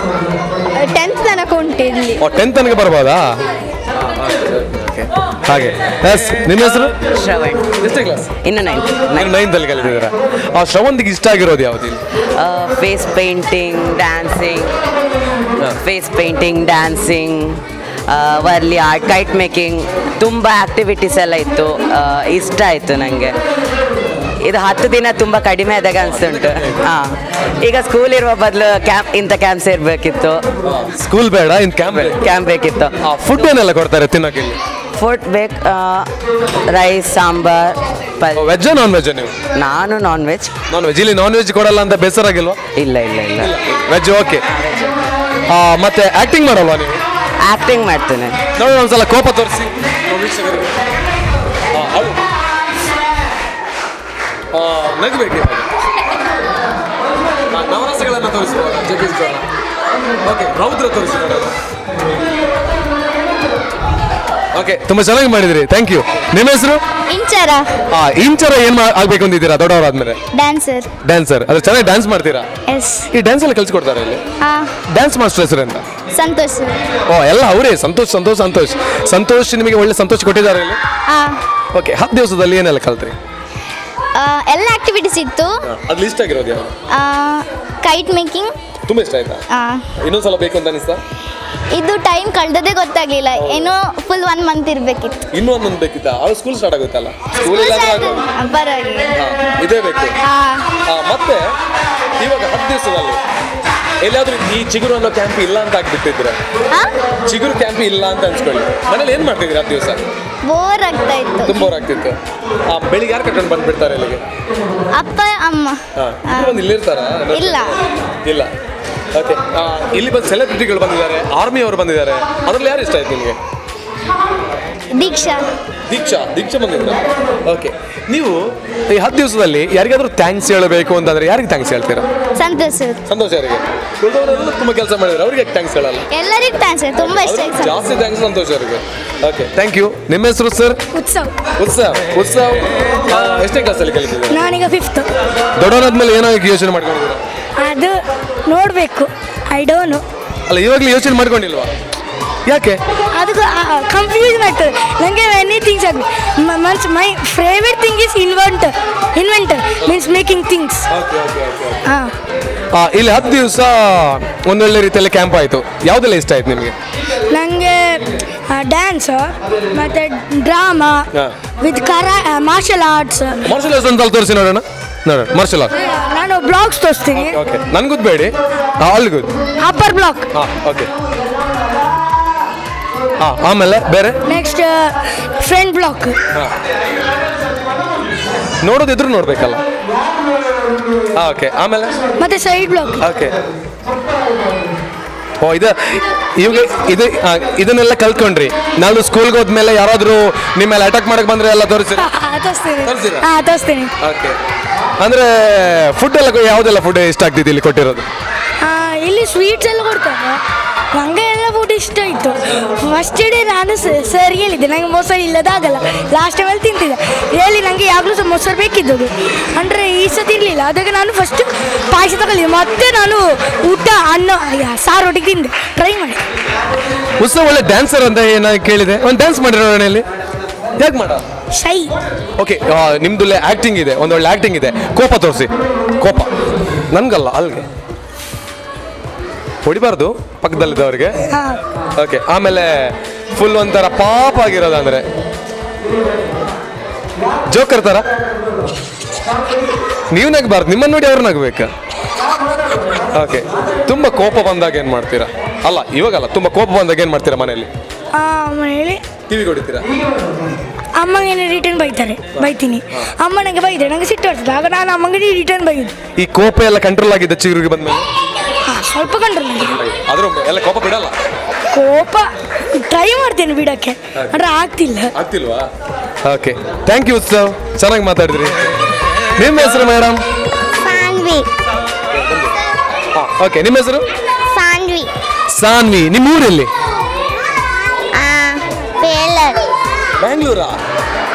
10th ತನಕ ಉಂಟು ಇಲ್ಲಿ. 10th ತನಕ ಬರ್ಬೋದಾ? ಹಾಗೆ. ನಿಮ್ಮ ಹೆಸರು? ಶ್ರವಣ್. ಎಷ್ಟೇ ಕ್ಲಾಸ್? ಇನ್ನು 9th ಅಲ್ಲಿ ಕಲಿತಿದ್ದೀರಾ? ಶ್ರವಣ್ಗೆ ಇಷ್ಟ ಆಗಿರೋದು ಯಾವುದು ಇಲ್ಲಿ? Face painting, dancing, Warli art, kite making, ತುಂಬ ಆ್ಯಕ್ಟಿವಿಟೀಸ್ ಎಲ್ಲ ಇತ್ತು. ಇಷ್ಟ ಆಯಿತು ನನಗೆ. ಇದು 10 ದಿನ ತುಂಬ ಕಡಿಮೆ ಆದಾಗ ಅನಿಸ್ತುಂಟು. ಈಗ ಸ್ಕೂಲ್ ಇರುವ ಬದಲು ಇಂಥ ಕ್ಯಾಂಪ್ಸ್ ಇರಬೇಕಿತ್ತು. ಸ್ಕೂಲ್ ಬೇಡ, ಇನ್ ಕ್ಯಾಂಪ್ ಬೇಕಿತ್ತು. ಫುಡ್ ಏನೆಲ್ಲ ಕೊಡ್ತಾರೆ ತಿನ್ನೋಕೆ? ಫುಡ್ ಬೇಕು, rice, sambar. Veg non veg? ನೀವು? ನಾನು ನಾನ್ ವೆಜ್. ಇಲ್ಲಿ ನಾನ್ ವೆಜ್ ಕೊಡಲ್ಲ ಅಂತ ಬೇಸರಾಗಿಲ್ವಾ? ಇಲ್ಲ. Veg okay. ಮತ್ತೆ ಆಕ್ಟಿಂಗ್ ಮಾಡಲ್ವಾ ನೀವು? ಆಕ್ಟಿಂಗ್ ಮಾಡ್ತೇನೆ. ನೋಡಿ ಒಂದ್ಸಲ ಕೋಪ ತೋರಿಸಿ. ನಗಬೇಕು. ನವರಸಗಳನ್ನ ತೋರಿಸುವಾಗ ಜಗೀಶ್ವರ. ಓಕೆ, ರೌದ್ರ ತೋರಿಸಿ. ಓಕೆ, ತುಂಬಾ ಚೆನ್ನಾಗಿ ಮಾಡಿದ್ರಿ, ಥ್ಯಾಂಕ್ ಯು. ನಿಮ್ಮ ಹೆಸರು? ಇಂಚರ. ಇಂಚರ ಏನ್ ಆಗ್ಬೇಕು ಅಂದಿದ್ದೀರಾ ದೊಡ್ಡವರಾದ್ಮೇಲೆ? ಡ್ಯಾನ್ಸರ್. ಅದು ಚೆನ್ನಾಗಿ ಡ್ಯಾನ್ಸ್ ಮಾಡ್ತೀರಾ? ಈ ಡ್ಯಾನ್ಸ್ ಎಲ್ಲ ಕಲ್ಸಿಕೊಡ್ತಾರೆ ಇಲ್ಲಿ? ಡ್ಯಾನ್ಸ್ ಮಾಸ್ಟರ್ ಹೆಸರು ಅಂತ? ಸಂತೋಷ್. ಎಲ್ಲ ಅವರೇ? ಸಂತೋಷ್ ನಿಮಗೆ ಒಳ್ಳೆ ಸಂತೋಷ ಕೊಟ್ಟಿದ್ದಾರೆ ಇಲ್ಲಿ? ಓಕೆ, 10 ದಿವಸದಲ್ಲಿ ಏನೆಲ್ಲ ಕಲ್ತ್ರಿ? ಎಲ್ಲ ಆಕ್ಟಿವಿಟೀಸ್ ಇತ್ತು. ಅದು ಇಷ್ಟ ಆಗಿರೋದು ಯಾವುದು? ಕೈಟ್ ಮೇಕಿಂಗ್ ತುಂಬಾ ಇಷ್ಟ ಆಯ್ತಾ? ಇನ್ನೊಂದ್ಸಲ ಬೇಕು ಅಂತ ಅನಿಸ್ತಾ? ಇದು ಟೈಮ್ ಕಳೆದದೇ ಗೊತ್ತಾಗ್ಲಿಲ್ಲ, ಏನೋ ಫುಲ್ 1 ಮಂತ್ ಇರ್ಬೇಕಿತ್ತು. ಇನ್ನೂ 1 ಮಂತ್ ಬೇಕಿತ್ತ? ಅವ್ರು ಸ್ಕೂಲ್ ಸ್ಟಾರ್ಟ್ ಆಗುತ್ತಲ್ಲ, ಪರವಾಗಿಲ್ಲ, ಇದೇ ಬೇಕು. ಮತ್ತೆ ಇವಾಗ 10 ದಿವಸದಲ್ಲಿ ಎಲ್ಲಾದ್ರೂ ಈ ಚಿಗುರು ಅನ್ನೋ ಕ್ಯಾಂಪ್ ಇಲ್ಲ ಅಂತ ಆಗ್ಬಿಟ್ಟಿದ್ರೆ, ಚಿಗುರು ಕ್ಯಾಂಪ್ ಇಲ್ಲ ಅಂತ ಅನ್ಸ್ಕೊಳ್ಳಿ, ಮನೇಲಿ ಏನ್ ಮಾಡ್ತಿದ್ರಿ 10 ದಿವಸ? ಬೋರ್ ಆಗ್ತಾ ಇತ್ತು. ತುಂಬಾ ಬೋರ್ ಆಗ್ತಿತ್ತು. ಬೆಳಿಗ್ಗೆ ಯಾರು ಕರ್ಕೊಂಡು ಬಂದ್ಬಿಡ್ತಾರೆ ಇಲ್ಲಿಗೆ? ಅಪ್ಪ ಅಮ್ಮ. ಇಲ್ಲಿರ್ತಾರ? ಇಲ್ಲ. ಓಕೆ, ಇಲ್ಲಿ ಬಂದು ಸೆಲೆಬ್ರಿಟಿಗಳು ಬಂದಿದ್ದಾರೆ, ಆರ್ಮಿ ಅವರು ಬಂದಿದ್ದಾರೆ, ಅದ್ರಲ್ಲಿ ಯಾರು ಇಷ್ಟ ಆಯ್ತು ನಿಮಗೆ? ದೀಕ್ಷಾ ಬಂದಿದ್ರ? ಓಕೆ, ನೀವು ಈ 10 ದಿವಸದಲ್ಲಿ ಯಾರಿಗಾದ್ರೂ ಥ್ಯಾಂಕ್ಸ್ ಹೇಳಬೇಕು ಅಂತಂದ್ರೆ ಯಾರಿಗೆ ಥ್ಯಾಂಕ್ಸ್ ಹೇಳ್ತೀರಾ? ಸಂತೋಷ್ ಅವರಿಗೆ. ತುಂಬಾ ಕೆಲಸ ಮಾಡಿದ್ರೆ ಅವ್ರಿಗೆ ಥ್ಯಾಂಕ್ಸ್ ಹೇಳಲ್ಲ? ಎಲ್ಲರಿಗೂ ಥ್ಯಾಂಕ್ಸ್, ತುಂಬಾ ಇಷ್ಟ. ಜಾಸ್ತಿ ಥ್ಯಾಂಕ್ಸ್ ಸಂತೋಷ್ ಅವರಿಗೆ. Okay, thank you. ನಿಮ್ಮ ಹೆಸರು ಸರ್? ಉತ್ಸವ್. ಎಷ್ಟನೇ ಕ್ಲಾಸಲ್ಲಿ ಕಲಿತಿದ್ದೀರಾ? ನಾನೀಗ 5th. ದೊಡ್ಡವನಾದ್ಮೇಲೆ ಏನಾಗಿ ಯೋಚನೆ ಮಾಡ್ಕೊಂಡಿದ್ದೀರಾ? ಅದು ನೋಡಬೇಕು, ಐ ಡೋಂಟ್ ನೋ. ಅಲ್ಲ, ಇವಾಗಲೇ ಯೋಚನೆ ಮಾಡ್ಕೊಂಡಿಲ್ವಾ? ಯಾಕೆ? ಅದು ಕನ್ಫ್ಯೂಷನ್ ಆಗ್ತದೆ ನನಗೆ. ಎನಿಥಿಂಗ್ಸ್ ಆಗಲಿ, my favourite thing is inventor means making things. ಇಲ್ಲಿ 10 ದಿವಸ ಒಂದೊಳ್ಳೆ ರೀತಿಯಲ್ಲಿ ಕ್ಯಾಂಪ್ ಆಯಿತು, ಯಾವುದೆಲ್ಲ ಇಷ್ಟ ಆಯ್ತು ನಿಮಗೆ? ನನಗೆ ಡ್ಯಾನ್ಸ್ ಮತ್ತು ಡ್ರಾಮಾ ವಿತ್ ಮಾರ್ಷಲ್ ಆರ್ಟ್ಸ್ ಅಂತ ತೋರಿಸಿ ನೋಡೋಣ. ಮಾರ್ಷಲ್ ಆರ್ಟ್ ನಾನು ಬ್ಲಾಗ್ಸ್ ತೋರಿಸ್ತೀನಿ. ಓಕೆ, ನನ್ಗೆ ಬೇಡಿ, all good. Upper block. Okay. ಆಮೇಲೆ ಬೇರೆ? Next front block. ನೋಡೋದಿದ್ರು ನೋಡ್ಬೇಕಲ್ಲ. ಓಕೆ, ಆಮೇಲೆ ಮತ್ತೆ ಸೈಡ್ ಬ್ಲಾಕ್. ಓಕೆ. ಇದನ್ನೆಲ್ಲ ಕಲ್ತ್ಕೊಂಡ್ರಿ. ನಾನು ಸ್ಕೂಲ್ಗೆ ಹೋದ್ಮೇಲೆ ಯಾರಾದ್ರೂ ನಿಮ್ಮ ಮೇಲೆ ಅಟ್ಯಾಕ್ ಮಾಡಕ್ ಬಂದ್ರೆ ಎಲ್ಲ ತೋರಿಸ್ತೀನಿ. ಓಕೆ, ಅಂದ್ರೆ ಫುಡ್ ಎಲ್ಲ ಯಾವ್ದೆಲ್ಲ ಫುಡ್ ಇಷ್ಟ ಆಗ್ತಿದೆ ಇಲ್ಲಿ ಕೊಟ್ಟಿರೋದು? ಇಲ್ಲಿ ಸ್ವೀಟ್ಸ್ ಎಲ್ಲ ಕೊಡ್ತಾರೆ. ನನಗೆ ಎಲ್ಲ ಫುಡ್ ಇಷ್ಟ ಆಯಿತು. ಫಸ್ಟ್ ಡೇ ನಾನು ಸರ್ ಹೇಳಿದ್ದೆ ನನಗೆ ಮೊಸರು ಇಲ್ಲದಾಗಲ್ಲ. ಲಾಸ್ಟ್ ಟೈಮಲ್ಲಿ ತಿಂತಿದ್ದೆ ಹೇಳಿ ನನಗೆ ಯಾವಾಗಲೂ ಸಹ ಮೊಸರು ಬೇಕಿದ್ದದು. ಅಂದರೆ ಈ ಸಹ ತಿನ್ನಲಿಲ್ಲ. ಅದಕ್ಕೆ ನಾನು ಫಸ್ಟ್ ಪಾಯಸ ತಗೊಳ್ಳಿದ್ದೆ. ಮತ್ತೆ ನಾನು ಊಟ ಅನ್ನ ಸಾರು ಒಟ್ಟಿಗೆ ತಿಂದೆ, ಟ್ರೈ ಮಾಡಿ. ಉತ್ಸವ ಒಳ್ಳೆ ಡ್ಯಾನ್ಸರ್ ಅಂತ ಏನ ಕೇಳಿದೆ. ಒಂದು ಡ್ಯಾನ್ಸ್ ಮಾಡಿರೋ ಮನೆಯಲ್ಲಿ ಹೇಗೆ ಮಾಡ ಶೈ. ಓಕೆ, ನಿಮ್ದು ಆಕ್ಟಿಂಗ್ ಇದೆ, ಒಂದು ಒಳ್ಳೆ ಆಕ್ಟಿಂಗ್ ಇದೆ. ಕೋಪ ತೋರಿಸಿ. ಕೋಪ ನನ್ಗಲ್ಲ, ಅಲ್ಲಿಗೆ ಹೊಡಿಬಾರ್ದು ಪಕ್ಕದಲ್ಲಿದ್ದವ್ರಿಗೆ. ಓಕೆ, ಆಮೇಲೆ ಫುಲ್ ಒಂಥರ ಪಾಪ ಆಗಿರೋದಂದ್ರೆ ಜೋಕರ್ ಥರ ನೀವು ನಗಬಾರ್ದು, ನಿಮ್ಮನ್ನು ನೋಡಿ ಅವ್ರು ನಗಬೇಕು. ಓಕೆ, ತುಂಬ ಕೋಪ ಬಂದಾಗ ಏನು ಮಾಡ್ತೀರಾ? ಅಲ್ಲ ಇವಾಗಲ್ಲ, ತುಂಬ ಕೋಪ ಬಂದಾಗ ಏನು ಮಾಡ್ತೀರಾ ಮನೆಯಲ್ಲಿ? ಮನೆಯಲ್ಲಿ ಟಿವಿ ಕೊಡ್ತೀರಾ? ಅಮ್ಮಂಗೆ ರಿಟರ್ನ್ ಬೈತೀನಿ. ಅಮ್ಮ ನನಗೆ ಬೈದೆ, ನನಗೆ ಸಿಟ್ಟು ಬರ್ತದೆ. ಆಗ ನಾನು ಅಮ್ಮಂಗೆ ರಿಟರ್ನ್ ಬೈದು. ಈ ಕೋಪ ಎಲ್ಲ ಕಂಟ್ರೋಲ್ ಆಗಿದ್ದ ಚಿಗುರಿಗೆ ಬಂದ್ಮೇಲೆ? ಸ್ವಲ್ಪ ಕಂಟ್ರೋಲ್ ಆಗಿದೆ. ಆದ್ರೂ ಎಲ್ಲ ಕೋಪ ಬಿಡಲ್ಲ? ಕೋಪ ಟ್ರೈ ಮಾಡ್ತೇನೆ ಬಿಡಕ್ಕೆ, ಅಂದ್ರೆ ಆಗ್ತಿಲ್ವಾ? ಓಕೆ, ಥ್ಯಾಂಕ್ ಯು ಉತ್ಸವ್, ಚೆನ್ನಾಗಿ ಮಾತಾಡಿದ್ರಿ. ನಿಮ್ಮ ಹೆಸರು ಮೇಡಮ್? ಸಾನ್ವಿ. ಓಕೆ, ನಿಮ್ಮ ಹೆಸರು? ಸಾನ್ವಿ. ಸಾನ್ವಿ. ನಿಮ್ಮ ಊರಲ್ಲಿ? ಬ್ಯಾಂಗ್ಳೂರಾ?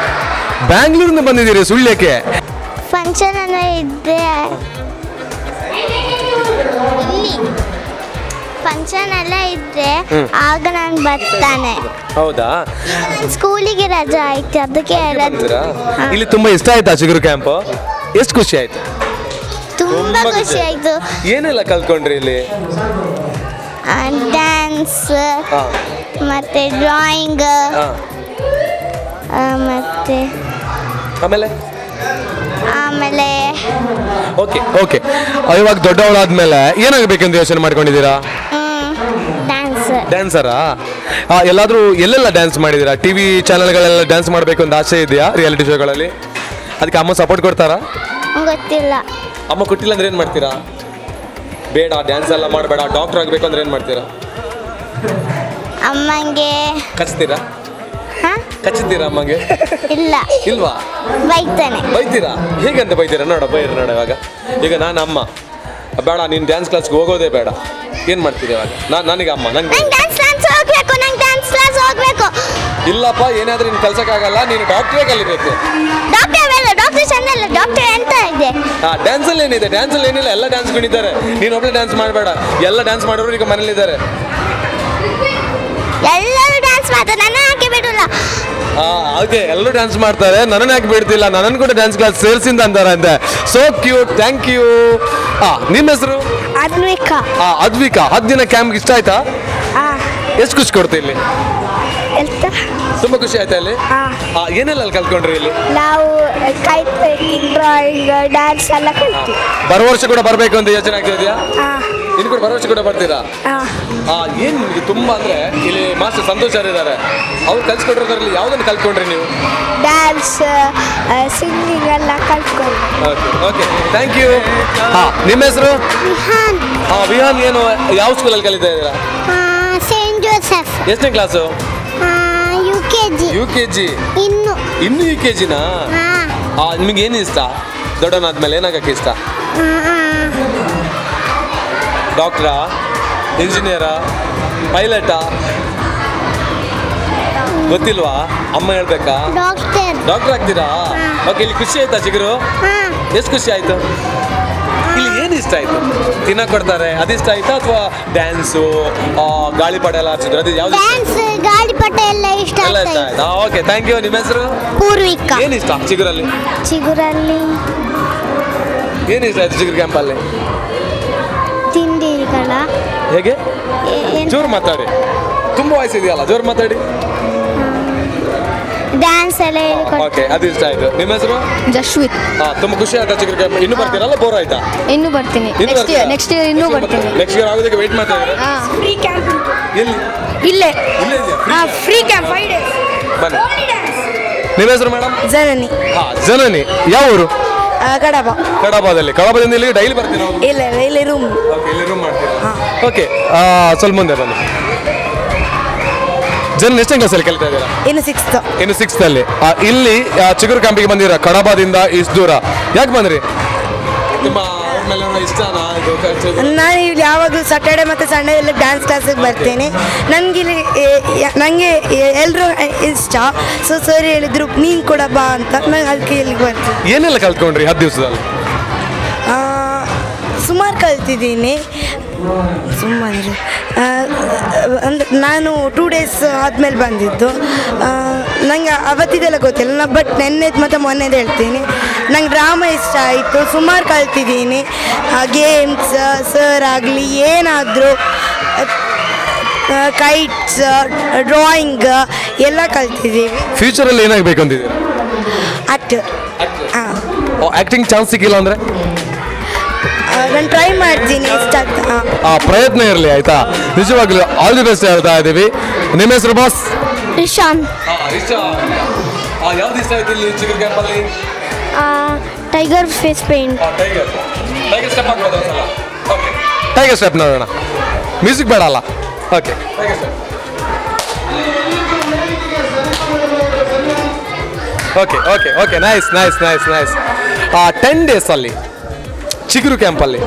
ಬ್ಯಾಂಗ್ಳೂರಿಂದ ಬಂದಿದ್ದೀರಿ ಸುಳ್ಯಕ್ಕೆ? ಫಂಕ್ಷನ್ ಅನ್ನ ಇದ್ದೆ, ಫಂಕ್ಷನ್ ಎಲ್ಲ ಇದ್ರೆ ಆಗ ನಾನು ಬರ್ತಾನೆ. ಹೌದಾ? ಸ್ಕೂಲಿಗೆ ರಜೆ ಆಯ್ತು, ಅದಕ್ಕೆ ಇಲ್ಲಿ ತುಂಬಾ ಇಷ್ಟ ಆಯ್ತಾ ಚಿಗುರು ಕ್ಯಾಂಪ್? ಎಷ್ಟು ಖುಷಿ ಆಯ್ತು? ತುಂಬಾ ಖುಷಿ ಆಯ್ತು. ಏನೆಲ್ಲ ಕಲ್ತ್ಕೊಂಡ್ರಿ ಇಲ್ಲಿ? ಡ್ಯಾನ್ಸ್, ಮತ್ತೆ ಡ್ರಾಯಿಂಗ್, ಮತ್ತೆ ಆಮೇಲೆ ಓಕೆ ಓಕೆ. ಇವಾಗ ದೊಡ್ಡವಳಾದ್ಮೇಲೆ ಏನಾಗಬೇಕಂತ ಯೋಚನೆ ಮಾಡ್ಕೊಂಡಿದ್ದೀರಾ? ಡ್ಯಾನ್ಸರಾ? ಎಲ್ಲಾದ್ರೂ ಎಲ್ಲೆಲ್ಲ ಡ್ಯಾನ್ಸ್ ಮಾಡಿದ್ದೀರಾ? ಟಿವಿ ಚಾನೆಲ್ಗಳೆಲ್ಲ ಡ್ಯಾನ್ಸ್ ಮಾಡಬೇಕು ಅಂತ ಆಸೆ ಇದೆಯಾ? ರಿಯಾಲಿಟಿ ಶೋಗಳಲ್ಲಿ ಅದಕ್ಕೆ ಅಮ್ಮ ಸಪೋರ್ಟ್ ಕೊಡ್ತಾರಾ? ಗೊತ್ತಿಲ್ಲ. ಅಮ್ಮ ಕೊಟ್ಟಿಲ್ಲ ಅಂದ್ರೆ ಏನು ಮಾಡ್ತೀರಾ? ಬೇಡ ಡ್ಯಾನ್ಸ್ ಎಲ್ಲ ಮಾಡಬೇಡ, ಡಾಕ್ಟರ್ ಆಗಬೇಕು ಅಂದ್ರೆ ಏನು ಮಾಡ್ತೀರಾ? ಅಮ್ಮಂಗೆ ಕಚ್ತೀರಾ? ಕಚ್ಚಿದ್ದೀರಾ ಅಮ್ಮಂಗೆ? ಇಲ್ಲ. ಇಲ್ವಾ? ಬೈತೀರಾ? ಹೇಗಂತ ಬೈತೀರಾ? ನೋಡ ಇವಾಗ ಈಗ ನಾನು ಅಮ್ಮ, ಬೇಡ ನೀನು ಡ್ಯಾನ್ಸ್ ಕ್ಲಾಸ್ಗೆ ಹೋಗೋದೇ ಬೇಡ, ಏನು ಮಾಡ್ತೀರಿ ಇವಾಗ? ನನಗೆ ಅಮ್ಮ ನಂಗೆ ಇಲ್ಲಪ್ಪ, ಏನಾದ್ರೂ ನೀನು ಕಲ್ಸಕ್ಕಾಗಲ್ಲ, ನೀನು ಡಾಕ್ಟ್ರೇ ಕಲಿಬೇಕು. ಡ್ಯಾನ್ಸಲ್ಲಿ ಏನಿದೆ? ಡ್ಯಾನ್ಸಲ್ಲಿ ಏನಿಲ್ಲ, ಎಲ್ಲ ಡ್ಯಾನ್ಸ್ಗಳಿದ್ದಾರೆ. ನೀನು ಒಬ್ಬಳೆ ಡ್ಯಾನ್ಸ್ ಮಾಡಬೇಡ, ಎಲ್ಲ ಡ್ಯಾನ್ಸ್ ಮಾಡೋರು ಈಗ ಮನೇಲಿದ್ದಾರೆ. ಓಕೆ, ಎಲ್ಲರೂ ಡ್ಯಾನ್ಸ್ ಮಾಡ್ತಾರೆ, ನನ್ನನ್ನು ಯಾಕೆ ಬಿಡ್ತಿಲ್ಲ? ನನ್ನನ್ನು ಕೂಡ ಡ್ಯಾನ್ಸ್ ಕ್ಲಾಸ್ ಸೇರಿಸಿಂದ ಅಂತಾರೆ ಅಂತೆ. So cute, thank you. ನಿಮ್ಮ ಹೆಸರು? ಅದ್ವಿಕಾ. ಅದ್ವಿಕಾ, 10 ದಿನ ಕ್ಯಾಂಪ್ಗೆ ಇಷ್ಟ ಆಯ್ತಾ? ಎಷ್ಟು ಖುಷಿ ಕೊಡ್ತೀವಿ ಇಲ್ಲಿ? ತುಂಬಾ ಖುಷಿ ಆಯ್ತಾ ಇಲ್ಲಿ? ಏನೆಲ್ಲ ಕಲ್ತ್ಕೊಂಡ್ರಿ ಇಲ್ಲಿ? ನಾವು ಕೈಟ್ ಪೇಂಟಿಂಗ್, ಡ್ರಾಯಿಂಗ್, ಡ್ಯಾನ್ಸ್ ಎಲ್ಲ ಕಲ್ತೀವಿ. ಬರೋ ವರ್ಷ ಕೂಡ ಬರಬೇಕು ಅಂತ ಯೋಚನೆ ಆಗ್ತಿದೆಯಾ? ಇನ್ನು ಕೂಡ ಬರೋ ವರ್ಷ ಕೂಡ ಬರ್ತೀರಾ? ಏನು ನಿಮಗೆ ತುಂಬ ಅಂದರೆ ಇಲ್ಲಿ ಮಾಸ್ಟರ್ ಸಂತೋಷ್ ಇದ್ದಾರೆ, ಅವ್ರು ಕಲ್ಸ್ಕೊಟ್ಟಿರೋದ್ರಲ್ಲಿ ಯಾವುದನ್ನು ಕಲ್ತ್ಕೊಂಡ್ರಿ ನೀವು? ಡ್ಯಾನ್ಸ್, ಸಿಂಗಿಂಗ್ ಎಲ್ಲ ಕಲ್ತ್ಕೊಂಡ್ರಿ. Okay okay, thank you. ನಿಮ್ಮ ಹೆಸರು? ವಿಹಾನ್. ವಿಹಾನ್, ಏನು ಯಾವ ಸ್ಕೂಲಲ್ಲಿ ಕಲಿತಾ ಇದ್ದೀರಾ? Saint Joseph. ಎಷ್ಟನೇ ಕ್ಲಾಸು? UKG. ಇನ್ನು UKG ನಾ? ನಿಮಗೆ ಏನು ಇಷ್ಟ? ದೊಡ್ಡವನಾದ್ಮೇಲೆ ಏನಾಗಕ್ಕೆ ಇಷ್ಟ? ಡಾಕ್ಟ್ರಾ, ಇಂಜಿನಿಯರಾ, ಪೈಲಟಾ? ಗೊತ್ತಿಲ್ವಾ? ಅಮ್ಮ ಹೇಳ್ಬೇಕಾ? ಡಾಕ್ಟರ್ ಆಗ್ತೀರಾ? ಓಕೆ, ಇಲ್ಲಿ ಖುಷಿ ಆಯ್ತಾ ಚಿಗುರು? ಎಷ್ಟು ಖುಷಿ ಆಯ್ತು? ಇಲ್ಲಿ ಏನು ಇಷ್ಟ ಆಯ್ತು? ತಿನ್ನಕ್ ಕೊಡ್ತಾರೆ, ಅದಿಷ್ಟ ಆಯ್ತಾ ಅಥವಾ ಡ್ಯಾನ್ಸು, ಗಾಳಿಪಟ ಎಲ್ಲ ಹಚ್ಚಿದ್ರು, ಅದು ಯಾವ್ದು? ಗಾಳಿಪಟ ಎಲ್ಲ ಇಷ್ಟ ಆಯ್ತಾ? Okay, thank you. ನಿಮ್ಮ ಹೆಸರು? ಪೂರ್ವಿಕಾ. ಏನು ಇಷ್ಟ ಚಿಗುರಲ್ಲಿ? ಏನು ಇಷ್ಟ ಆಯ್ತು ಚಿಗುರು ಕ್ಯಾಂಪಲ್ಲಿ? ತಿಂಡಿಗಳ. ಹೇಗೆ? ಜೋರು ಮಾತಾಡಿ, ತುಂಬ ವಯಸ್ಸಿದೆಯಲ್ಲ, ಜೋರು ಮಾತಾಡಿ. ಡ್ಯಾನ್ಸ್ ಎಲ್ಲ ಹೇಳ್ಕೊಡ್ತಾರೆ. ಓಕೆ, ಅದು ಇಷ್ಟ ಆಯ್ತು. ನಿಮ್ಮ ಹೆಸರು? ಜಶ್ವಿತ್. ತುಂಬ ಖುಷಿ ಆಯ್ತಾ ಚಿಗುರು ಕ್ಯಾಂಪ್? ಇನ್ನೂ ಬರ್ತೀರಲ್ಲ? ಬೋರ್ ಆಯ್ತಾ? ಇನ್ನೂ ಬರ್ತೀನಿ, ನೆಕ್ಸ್ಟ್ ಇಯರ್ ಇನ್ನೂ ಬರ್ತೀನಿ. ನೆಕ್ಸ್ಟ್ ಇಯರ್ ಆಗೋದಕ್ಕೆ ವೇಟ್ ಮಾಡ್ತಾ ಇದ್ದಾರೆ. ಫ್ರೀ ಕ್ಯಾಂಪ್ ಎಲ್ಲಿ? ಇಲ್ಲೇ ಇದೆಯಾ? Free camp 5 days. ಬನ್ನಿ. ನಿಮ್ಮ ಹೆಸರು ಮೇಡಮ್? ಜನನಿ. ಜನನಿ. ಯಾವ ಊರು? ಕಡಬ. ಕಡಬದಲ್ಲಿ. ಕಡಬದಿಂದ ಇಲ್ಲಿಗೆ ಡೈಲಿ ಬರ್ತೀರಾ? ಇಲ್ಲ, ಇಲ್ಲಿ ರೂಮ್. ಓಕೆ, ಇಲ್ಲಿ ರೂಮ್ ಮಾಡ್ತೀರಾ? ಓಕೆ, ಸ್ವಲ್ಪ ಮುಂದೆ ಬನ್ನಿ. ಜನ ಎಷ್ಟನೇ ಕ್ಲಾಸಲ್ಲಿ ಕಲಿತಾ ಇದ್ದೀರಾ? ಇನ್ನು 6th. ಇನ್ನು 6th ಅಲ್ಲಿ. ಇಲ್ಲಿ ಚಿಗುರು ಕ್ಯಾಂಪಿಗೆ ಬಂದಿರಾ? ಕಡಬದಿಂದ ಇಷ್ಟು ದೂರ ಯಾಕೆ ಬಂದ್ರಿ? ನಿಮ್ಮ ನಾನು ಇಲ್ಲಿ ಯಾವಾಗಲೂ ಸ್ಯಾಟರ್ಡೆ ಮತ್ತು ಸಂಡೇ ಎಲ್ಲ ಡ್ಯಾನ್ಸ್ ಕ್ಲಾಸಿಗೆ ಬರ್ತೇನೆ. ನನಗೆ ಎಲ್ಲರೂ ಇಷ್ಟ. ಸೊ ಸರ್ ಹೇಳಿದ್ರು ನೀನು ಕೂಡ ಬಾ ಅಂತ, ನಾನು ಅದಕ್ಕೆ ಇಲ್ಲಿಗೆ ಬರ್ತೀನಿ. ಏನೆಲ್ಲ ಕಲ್ತ್ಕೊಂಡ್ರಿ 10 ದಿವಸದಲ್ಲಿ? ಸುಮಾರು ಕಲ್ತಿದ್ದೀನಿ. ಸುಮ್ಮನೆ ಅಂದರೆ ನಾನು 2 ಡೇಸ್ ಆದಮೇಲೆ ಬಂದಿದ್ದು. ನನಗೆ ಅವತ್ತಿದೆಲ್ಲ ಗೊತ್ತಿಲ್ಲ, ಬಟ್ ನೆನ್ನೆದು ಮತ್ತು ಮೊನ್ನೆದು ಹೇಳ್ತೀನಿ. ನಂಗೆ ಡ್ರಾಮಾ ಇಷ್ಟ ಆಯಿತು, ಸುಮಾರು ಕಲ್ತಿದ್ದೀನಿ. ಗೇಮ್ಸ್ ಸರ್ ಆಗಲಿ ಏನಾದರೂ, ಕೈಟ್ಸ್, ಡ್ರಾಯಿಂಗ್ ಎಲ್ಲ ಕಲ್ತಿದ್ದೀವಿ. ಫ್ಯೂಚರಲ್ಲಿ ಏನಾಗಬೇಕು ಅಂತಿದ್ದೀರಾ? ಆ್ಯಕ್ಟರ್. ಹಾಂ. ಆ್ಯಕ್ಟಿಂಗ್ ಚಾನ್ಸ್ ಸಿಕ್ಕಿಲ್ಲ ಅಂದರೆ ನಾನು ಟ್ರೈ ಮಾಡ್ತೀನಿ. ಇಷ್ಟ ಆಗ್ತಾ ಆ ಪ್ರಯತ್ನ ಇರಲಿ, ಆಯ್ತಾ? ನಿಜವಾಗ್ಲೂ ಆಲ್ ದಿ ಬೆಸ್ಟ್ ಹೇಳ್ತಾ ಇದ್ದೀವಿ. ನಿಮ್ಮ ಹೆಸರು ಬಾಸ್? ಇಶಾನ್. ಯಾವ್ದು ಇಷ್ಟ ಆಯ್ತು ಇಲ್ಲಿ ಚಿಗುರು ಕ್ಯಾಂಪಲ್ಲಿ? Tiger face paint. Tiger step ಹಾಕ್ಬೋದು ಒಂದ್ಸಲ? ಓಕೆ, ಟೈಗರ್ ಸ್ಟೆಪ್ ನೋಡೋಣ. ಮ್ಯೂಸಿಕ್ ಬೇಡ ಅಲ್ಲ? Okay, okay okay okay nice nice nice nice. 10 ಡೇಸಲ್ಲಿ ಚಿಗುರು ಕ್ಯಾಂಪಲ್ಲಿ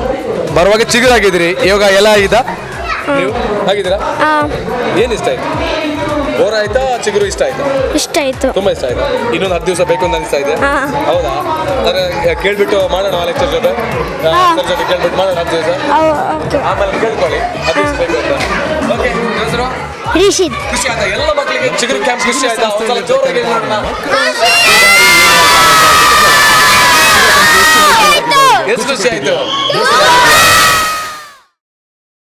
ಬರುವಾಗ ಚಿಗುರು ಆಗಿದ್ದೀರಿ, ಇವಾಗ ಎಲ್ಲ ಆಗಿದೆ. ನೀವು ಆಗಿದ್ದೀರಾ? ಏನು ಇಷ್ಟ ಆಯ್ತು? ಬೋರ್ ಆಯ್ತಾ ಚಿಗುರು ಇಷ್ಟ ಆಯ್ತಾ? ಇಷ್ಟ ಆಯಿತು, ತುಂಬ ಇಷ್ಟ ಆಯ್ತಾ? ಇನ್ನೊಂದು 10 ದಿವಸ ಬೇಕು ಅಂತ ಅನಿಸ್ತಾ ಇದೆ. ಹೌದಾ? ಅಂದರೆ ಕೇಳ್ಬಿಟ್ಟು ಮಾಡೋಣ ಲೆಕ್ಚರ್ ಜೊತೆ, ಸರ್ ಜೊತೆ ಕೇಳ್ಬಿಟ್ಟು ಮಾಡೋಣ 10 ದಿವಸ, ಆಮೇಲೆ ಕೇಳ್ಕೊಳ್ಳಿ 10 ದಿವಸ ಬೇಕು ಅಂತ. ಓಕೆ, ಹೆಸರು? ರಿಷಿತ್. ಖುಷಿ ಆಯ್ತಾ ಎಲ್ಲ ಮಕ್ಕಳಿಗೆ ಚಿಗುರು ಕ್ಯಾಂಪ್? ಖುಷಿ ಆಯ್ತಾ? ಒಂದ್ಸಲ ಜೋರಾಗಿ ನೋಡೋಣ. ಎಷ್ಟು ಖುಷಿ ಆಯ್ತು?